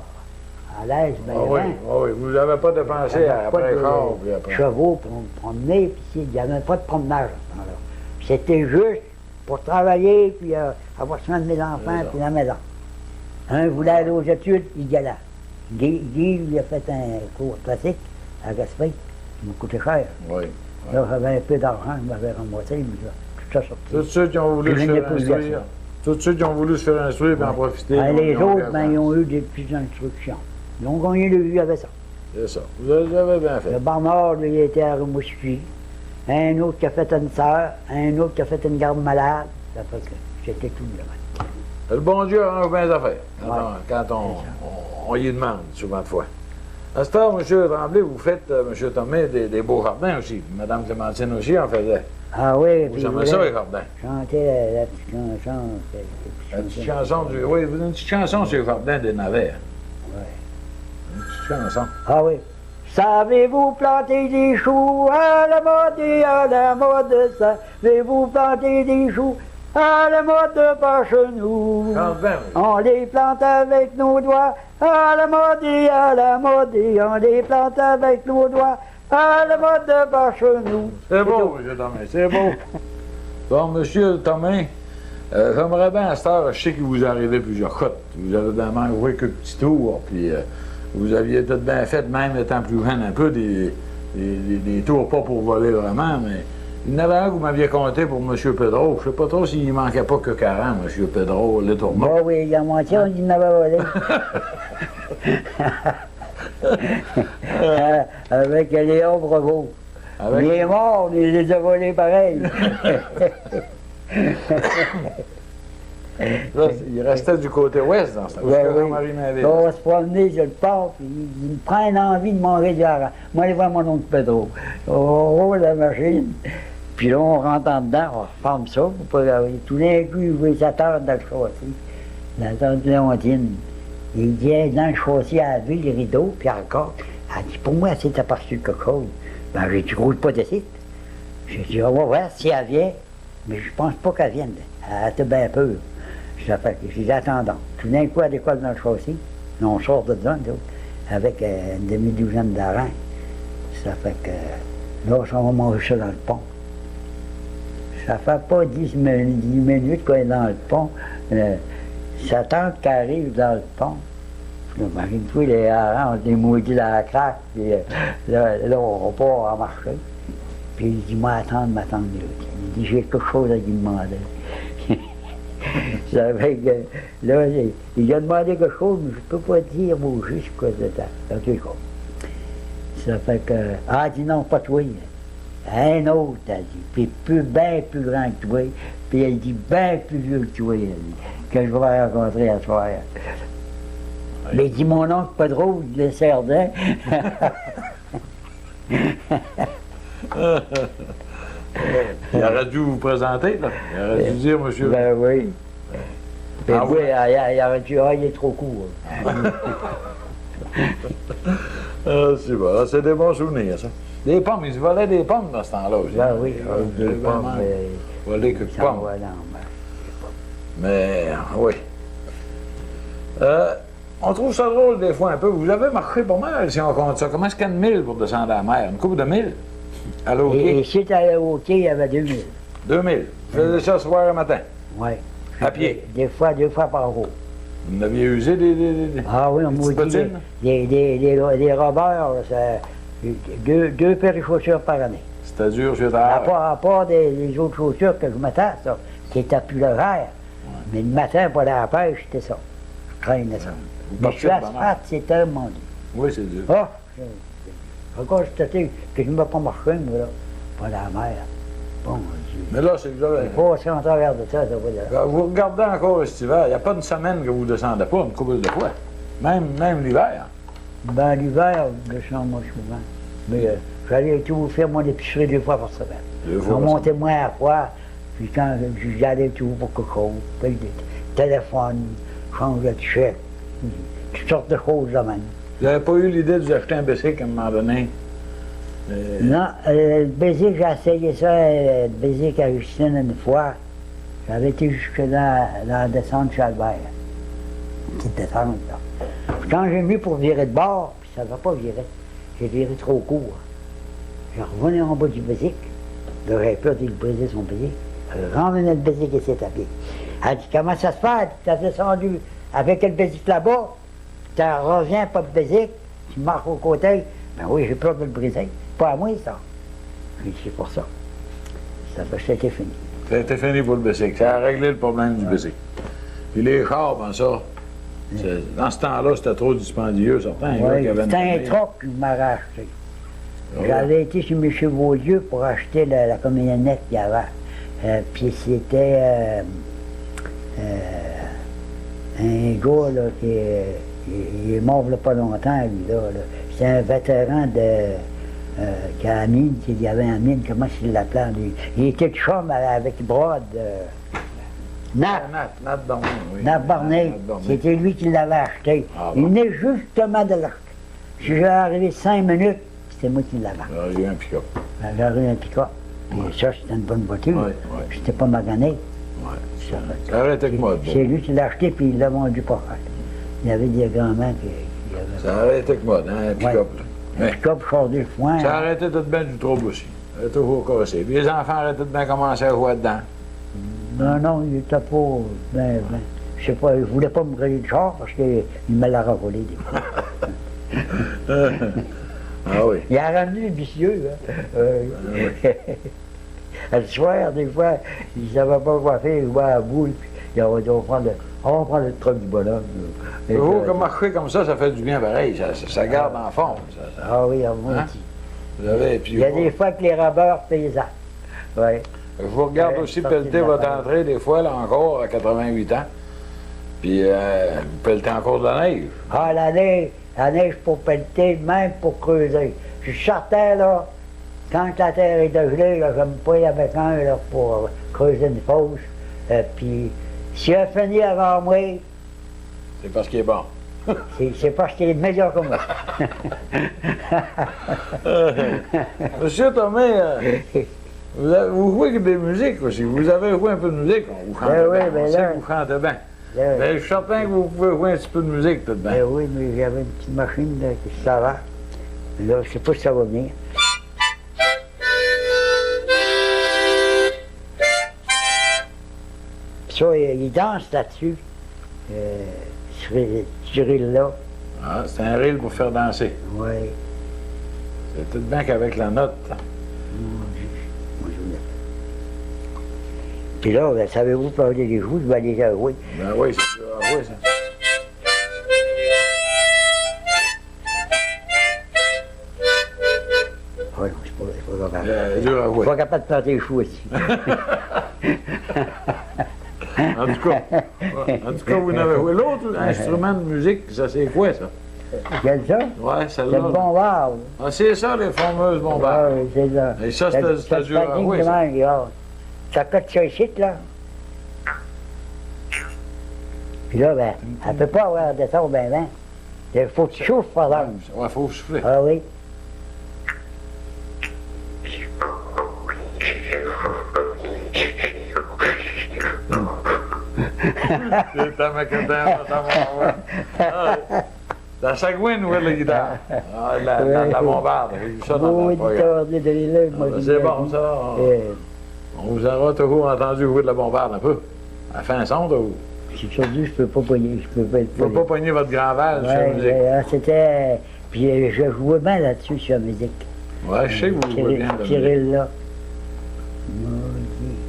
Speaker 2: à l'aise, ben
Speaker 1: Ah oui,
Speaker 2: hein.
Speaker 1: ah oui, vous n'avez pas dépensé
Speaker 2: J'avais
Speaker 1: après
Speaker 2: pas de
Speaker 1: corps, puis après.
Speaker 2: chevaux pour me promener, puis il n'y avait pas de promenage à ce temps-là. C'était juste pour travailler, puis avoir soin de mes enfants,
Speaker 1: C'est ça.
Speaker 2: puis la maison. Un voulait aller aux études, il y allait. Guy, il a fait un cours classique à Gaspé, il m'a coûté cher.
Speaker 1: Oui.
Speaker 2: Là, j'avais un peu d'argent, je m'avais ramassé, mais là, tout ça sorti.
Speaker 1: Tous ceux qui ont voulu
Speaker 2: Puis
Speaker 1: se
Speaker 2: je n'ai
Speaker 1: faire
Speaker 2: pas eu
Speaker 1: instruire,
Speaker 2: ça.
Speaker 1: tous ceux qui ont voulu se faire instruire et en profiter.
Speaker 2: Les
Speaker 1: ils ont
Speaker 2: autres, ben, ils ont eu des petites instructions. Ils ont gagné le vie avec ça.
Speaker 1: C'est ça. Vous avez bien fait.
Speaker 2: Le Barnard, lui, il était à Rimouski. Un autre qui a fait une sœur, un autre qui a fait une garde malade. Ça fait que j'étais tout là.
Speaker 1: Le bon Dieu arrange bien les affaires quand,
Speaker 2: Ouais.
Speaker 1: quand on y demande, souvent de fois. À ce temps, M. Tremblay, vous faites, M. Tomé, des beaux jardins aussi. Mme Clémentine aussi en faisait.
Speaker 2: Ah oui,
Speaker 1: Vous
Speaker 2: puis
Speaker 1: aimez ça, les jardins?
Speaker 2: chanter la petite chanson.
Speaker 1: La petite chanson du... Oui, vous avez une petite chanson sur le jardin des navets.
Speaker 2: Ouais.
Speaker 1: Une petite chanson.
Speaker 2: Ah oui. Savez-vous planter des choux à la mode et à la mode? Savez-vous planter des choux à la mode de par chez nous.
Speaker 1: Chante bien, oui.
Speaker 2: On les plante avec nos doigts, à la mode, on les plante avec nos doigts, à la mode de par chez nous.
Speaker 1: C'est beau, M. Thomas, c'est beau. Bon, M. Thomas, j'aimerais bien à cette heure, je sais qu'il vous arrivait plusieurs cotes. Vous avez vraiment joué quelques petits tours, puis vous aviez tout bien fait, même étant plus jeune un peu, des tours pas pour voler vraiment, mais il y en avait un que vous m'aviez compté pour M. Pedro. Je ne sais pas trop s'il ne manquait pas que 40, M. Pedro, les tours morts.
Speaker 2: Bon, oui, il y a moitié, on dit qu'il n'avait volé. Avec Léon Breveau.
Speaker 1: Avec-
Speaker 2: Il est mort, mais il les a volés pareil.
Speaker 1: Là, il restait du côté ouest dans ça.
Speaker 2: Ouais, oui.
Speaker 1: Marie Mainville.
Speaker 2: On va se promener sur le port, puis il me prend une envie de manger du hareng. Moi, allez voir mon oncle Pedro. On roule la machine, puis là, on rentre en dedans, on referme ça, pour pas laver. Tout d'un coup, il voit sa tante dans le châssis, la tante Léontine. Il dit, hey, dans le châssis, elle a vu les rideaux, puis encore, elle dit, pour moi, elle s'est aperçue de quelque chose. Ben, j'ai dit, roule pas de site. J'ai dit, on va voir si elle vient, mais je pense pas qu'elle vienne. Elle était bien peur. Ça fait que j'ai dit, attendons. Tout d'un coup, elle décolle dans le châssis. On sort de dedans, nous autres, avec une demi-douzaine d'harengs. Ça fait que là, on va manger ça dans le pont. Ça fait pas 10 minutes qu'on est dans le pont. Sa tante qui arrive dans le pont. Là, imagine-toi, les harengs, on les maudit dans la craque, puis là, on part à marcher. Puis il dit, moi, attendre, m'attendre. Il dit, j'ai quelque chose à lui demander. Ça fait que, là, il a demandé quelque chose, mais je ne peux pas dire au juste quoi de temps. En tout cas. Ça fait que, ah, dit non, pas toi. Un autre, elle dit, puis bien plus grand que toi, puis elle dit bien plus vieux que toi, elle dit, que je vais rencontrer à soir. Mais il dit, mon oncle, pas drôle, le Cerdin.
Speaker 1: Il aurait dû vous présenter, là. Il aurait dû dire, monsieur.
Speaker 2: Ben oui. Ben
Speaker 1: Ah
Speaker 2: oui,
Speaker 1: oui?
Speaker 2: il aurait dit, ah, il est trop court.
Speaker 1: C'est bon, là, c'est des bons souvenirs, ça. Des pommes, ils se volaient des pommes dans ce temps-là aussi.
Speaker 2: Ben oui, des
Speaker 1: vraiment,
Speaker 2: pommes.
Speaker 1: voler quelques
Speaker 2: Ça
Speaker 1: pommes.
Speaker 2: va dans,
Speaker 1: Mais, oui. On trouve ça drôle des fois un peu. Vous avez marché pas mal, si on compte ça. Comment est-ce qu'il y a de 1000 pour descendre à la mer? Une couple de 1000? À l'eau
Speaker 2: Et ici, à l'OK, il y avait 2000.
Speaker 1: 2000. Vous faisiez ça ce soir et matin.
Speaker 2: Oui.
Speaker 1: À pied.
Speaker 2: Deux fois par jour.
Speaker 1: Vous aviez usé des...
Speaker 2: Ah oui, on
Speaker 1: Des
Speaker 2: m'a
Speaker 1: petites
Speaker 2: dit,
Speaker 1: bottines?
Speaker 2: les robbers, deux paires de chaussures par année.
Speaker 1: C'était dur, je
Speaker 2: À part les autres chaussures que je mettais, ça, qui étaient plus légères. Mais le matin, pour aller à la pêche, c'était ça. Je craignais ça.
Speaker 1: Vous
Speaker 2: Mais
Speaker 1: partiez
Speaker 2: je suis
Speaker 1: de bonne heure.
Speaker 2: asphalte, c'est tellement dur.
Speaker 1: Oui, c'est dur.
Speaker 2: Ah! Encore, je t'ai que je ne vais pas marcher, moi, là, pour aller à la mer. Bon,
Speaker 1: Mais là, c'est que vous avez...
Speaker 2: passer en travers de ça, ça va de là.
Speaker 1: Vous regardez encore cet hiver, il n'y a pas une semaine que vous ne descendez pas, une couple de fois. Même l'hiver.
Speaker 2: Ben, l'hiver, je descends moi souvent. Mais j'allais tout faire mon épicerie 2 fois par semaine.
Speaker 1: 2 fois
Speaker 2: On
Speaker 1: par
Speaker 2: montait moins à fois, puis quand j'allais tout pour quelque chose, paye des téléphones, change de chèque, toutes sortes de choses de même.
Speaker 1: Vous n'avez pas eu l'idée de vous acheter un bicycle à un moment donné?
Speaker 2: Non, le baiser, j'ai essayé ça, le baiser à Justine une fois. J'avais été jusque dans la descente chez Albert. Une petite descente, là. Puis quand j'ai mis pour virer de bord, puis ça ne va pas virer, j'ai viré trop court. Je revenais en bas du basique. Là, j'avais peur de lui briser son basique. Je revenais le basique et c'est à pied. Elle dit, comment ça se fait? Tu as descendu avec le basique là-bas, tu reviens pas de basique, tu marches au côté. Ben oui, j'ai peur de le briser. Pas à moi, ça. J'ai dit, c'est pour ça. Ça fait que c'était fini.
Speaker 1: C'était fini pour le bicycle. Ça a réglé le problème du bicycle. Puis les chars, ben ça, dans ce temps-là, c'était trop dispendieux, certains.
Speaker 2: Oui, c'était un troc qu'il m'a racheté. J'avais été chez M. Beaulieu pour acheter la camionnette qu'il y avait. Puis c'était un gars là, il est mort il n'y a pas longtemps, lui, là. C'est un vétéran qui a la mine, il y avait un mine, comment il l'appelait, lui? Il était de chum avec Brod. Nat.
Speaker 1: Nat Barnet, oui.
Speaker 2: Nat Barnet. C'était lui qui l'avait acheté.
Speaker 1: Ah,
Speaker 2: il
Speaker 1: bon.
Speaker 2: venait justement de l'arc. Si j'ai arrivé 5 minutes, c'était moi qui l'avais.
Speaker 1: J'ai eu un pick-up.
Speaker 2: J'avais un pick-up. Puis ça, c'était une bonne voiture.
Speaker 1: Oui, oui.
Speaker 2: J'étais pas magané.
Speaker 1: Ouais. Ça aurait été que moi.
Speaker 2: C'est lui qui l'a acheté, puis il l'a vendu pas cher. Il y avait des grands-mères qui avaient.
Speaker 1: Ça aurait été que moi, hein, un pick-up.
Speaker 2: Un pick-up chardé le foin.
Speaker 1: Ça aurait été tout bien du trouble aussi. Ça aurait toujours cassé. Puis les enfants auraient tout bien commencé à jouer dedans.
Speaker 2: Non, il était pas. Je sais pas, il voulait pas me griller le char parce qu'il me l'a ravolé des fois.
Speaker 1: Ah oui.
Speaker 2: Il a ramené le vicieux. Le soir, des fois, il ne savait pas quoi faire, il jouait à la boule, puis il va prendre le truc du bonhomme.
Speaker 1: Comme marcher comme ça fait du bien pareil. Ça garde en forme.
Speaker 2: Ah oui, à moi aussi.
Speaker 1: Vous avez, puis
Speaker 2: Il y a des fois que les rabeurs paysans. Oui.
Speaker 1: Je vous regarde aussi pelleter votre entrée des fois, là encore, à 88 ans. Puis vous pelletez encore de la neige.
Speaker 2: Ah, la neige pour pelleter, même pour creuser. Je sortais, là, quand la terre est gelée, là, je me poignais avec un là, pour creuser une fosse. Puis, si elle finit avant moi,
Speaker 1: C'est parce qu'il est bon.
Speaker 2: c'est parce qu'il est meilleur que moi.
Speaker 1: Monsieur Tomé, vous jouez des musiques aussi. Vous avez joué un peu de musique. Vous chantez
Speaker 2: oui,
Speaker 1: bien.
Speaker 2: mais
Speaker 1: On sait
Speaker 2: là-
Speaker 1: que vous chantez bien.
Speaker 2: Là,
Speaker 1: Mais je suis certain que vous pouvez jouer un petit peu de musique tout de même.
Speaker 2: oui, mais j'avais une petite machine là, qui ça va. Là, je sais pas si ça va venir. Ça, il danse là-dessus. Sur là.
Speaker 1: Ah, c'est un reel pour faire danser.
Speaker 2: Oui.
Speaker 1: C'est tout bien qu'avec la note.
Speaker 2: Puis là, ben, savez-vous parler des joues, je vais aller jouer.
Speaker 1: Ben oui, c'est dur à jouer, ça.
Speaker 2: Oui, c'est pas capable.
Speaker 1: Dur à
Speaker 2: Je suis
Speaker 1: jouer.
Speaker 2: pas capable de planter les choux aussi.
Speaker 1: En tout cas, vous n'avez joué. L'autre instrument de musique, ça c'est quoi, ça?
Speaker 2: Quel ça?
Speaker 1: Ouais,
Speaker 2: C'est
Speaker 1: celle-là.
Speaker 2: le bombard.
Speaker 1: Ah, c'est ça, les fameuses bombardes.
Speaker 2: Oui, c'est ça.
Speaker 1: Et ça, c'était dur à jouer, ça.
Speaker 2: Ça cote ça ici, là. Puis là, ben, elle ne peut pas avoir de son ben, ben. Il faut que tu chauffes, par exemple.
Speaker 1: Ouais, faut souffler.
Speaker 2: Ah oui.
Speaker 1: La sagouine, oui, la guitare. Ah, la bombarde. J'ai vu ça dans
Speaker 2: Oui,
Speaker 1: mon programme. C'est bon, ça. On vous aura toujours entendu jouer de la bombarde un peu. À fin son, de vous.
Speaker 2: C'est aujourd'hui, je peux pas pogner. Je peux pas être
Speaker 1: Vous ne pouvez pas pogner votre grand val sur la musique.
Speaker 2: C'était. Puis je jouais bien là-dessus sur la musique.
Speaker 1: Ouais, je sais que vous jouez bien de la musique.
Speaker 2: Cyril là.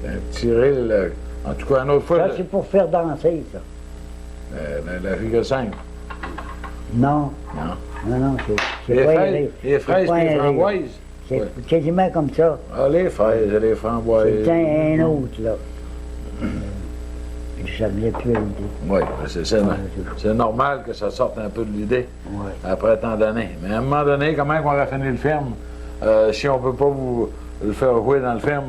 Speaker 1: Un petit reel, en tout cas, une autre fois,
Speaker 2: Ça, c'est pour faire danser, ça.
Speaker 1: la Riga 5.
Speaker 2: Non. Non, c'est
Speaker 1: Les
Speaker 2: pas
Speaker 1: fraises,
Speaker 2: un-
Speaker 1: les fraises
Speaker 2: c'est pas
Speaker 1: et les
Speaker 2: un-
Speaker 1: framboises.
Speaker 2: C'est
Speaker 1: Ouais.
Speaker 2: quasiment comme ça.
Speaker 1: Ah, les fraises et les framboises.
Speaker 2: C'est un autre, là. Ça ne venait plus à l'idée.
Speaker 1: Oui, c'est normal que ça sorte un peu de l'idée
Speaker 2: Ouais.
Speaker 1: après tant d'années. Mais à un moment donné, comment on va finir le film? Si on ne peut pas vous le faire jouer dans le film,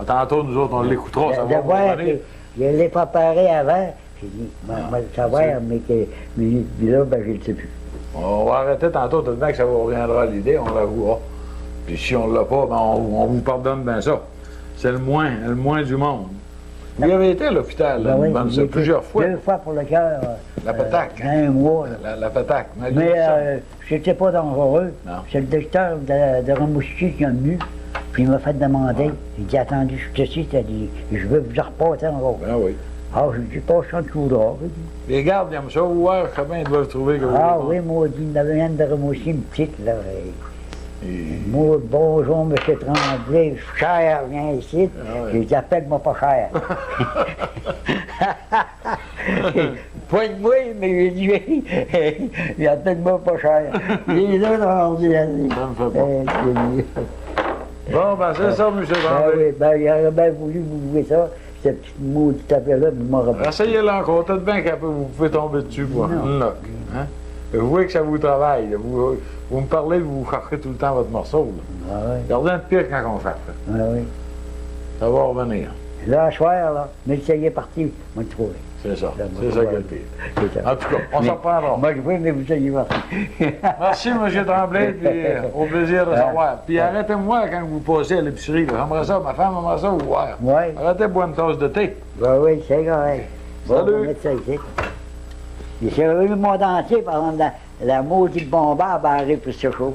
Speaker 1: tantôt, nous autres, on l'écoutera, ça va vous
Speaker 2: D'abord,
Speaker 1: revenir.
Speaker 2: je l'ai préparé avant. J'ai dit, moi, je vais le savoir, mais là, ben, je ne le sais plus.
Speaker 1: On va arrêter tantôt, tout de même que ça vous reviendra à l'idée, on la jouera. Puis si on ne l'a pas, ben on vous pardonne bien ça. C'est le moins du monde. Vous y avez été à l'hôpital,
Speaker 2: Ben oui,
Speaker 1: madame,
Speaker 2: j'ai
Speaker 1: ça,
Speaker 2: été
Speaker 1: plusieurs fois.
Speaker 2: 2 fois pour le cœur.
Speaker 1: La pataque.
Speaker 2: Dans un mois. Là.
Speaker 1: La pataque.
Speaker 2: Mais je n'étais pas dangereux.
Speaker 1: Non.
Speaker 2: C'est le docteur de Rimouski qui est venu. Puis il m'a fait demander. Il dit, attendu, je te suis, il a dit, je veux vous en repasser encore.
Speaker 1: Ben oui.
Speaker 2: Ah, je dis, pas en dessous d'or.
Speaker 1: Les gardes, ils aiment ça. Ouais, comment ils doivent trouver que vous
Speaker 2: Ah
Speaker 1: êtes
Speaker 2: oui, moi, il y en avait une de Rimouski, une petite, là.
Speaker 1: Et-
Speaker 2: Moi, bonjour, M. Tremblay, cher, viens ici.
Speaker 1: Ah ouais.
Speaker 2: J'ai dit, appelle-moi pas cher. Pas de moi, mais j'ai dit, il appelle-moi pas cher. Les autres ont dit,
Speaker 1: Ça me fait pas. Bon, ben c'est ça, M.
Speaker 2: Ben
Speaker 1: Tremblay.
Speaker 2: oui, ben il aurait bien voulu vous jouer ça, cette petite maudite affaire-là, mais il m'aurait pas.
Speaker 1: Essayez-le encore. Peut-être bien qu'après, vous pouvez tomber dessus pour
Speaker 2: Non.
Speaker 1: une knock. Hein? Vous voyez que ça vous travaille. Là. Vous me parlez, vous cherchez tout le temps votre morceau. Là.
Speaker 2: Ah oui,
Speaker 1: Regardez un de pire quand on cherche.
Speaker 2: ah oui.
Speaker 1: Ça va revenir.
Speaker 2: Là, à soir, là, mais ça y est parti, moi, le trouver.
Speaker 1: C'est ça. C'est ça qui est le pire.
Speaker 2: C'est ça.
Speaker 1: En tout cas, on s'en reprendra.
Speaker 2: Moi, je veux, mais vous soyez merci.
Speaker 1: Merci, M. Tremblay, puis au plaisir de savoir. Puis arrêtez-moi quand vous passez à l'épicerie. J'aimerais ça, ma femme aimerait ça vous voir.
Speaker 2: Oui.
Speaker 1: Arrêtez de boire une tasse de thé.
Speaker 2: Ben oui, c'est correct. Bon,
Speaker 1: Salut.
Speaker 2: on va mettre ça ici. Il s'est revenu le monde entier, par exemple, la maudite bombarde va arriver pour ce show.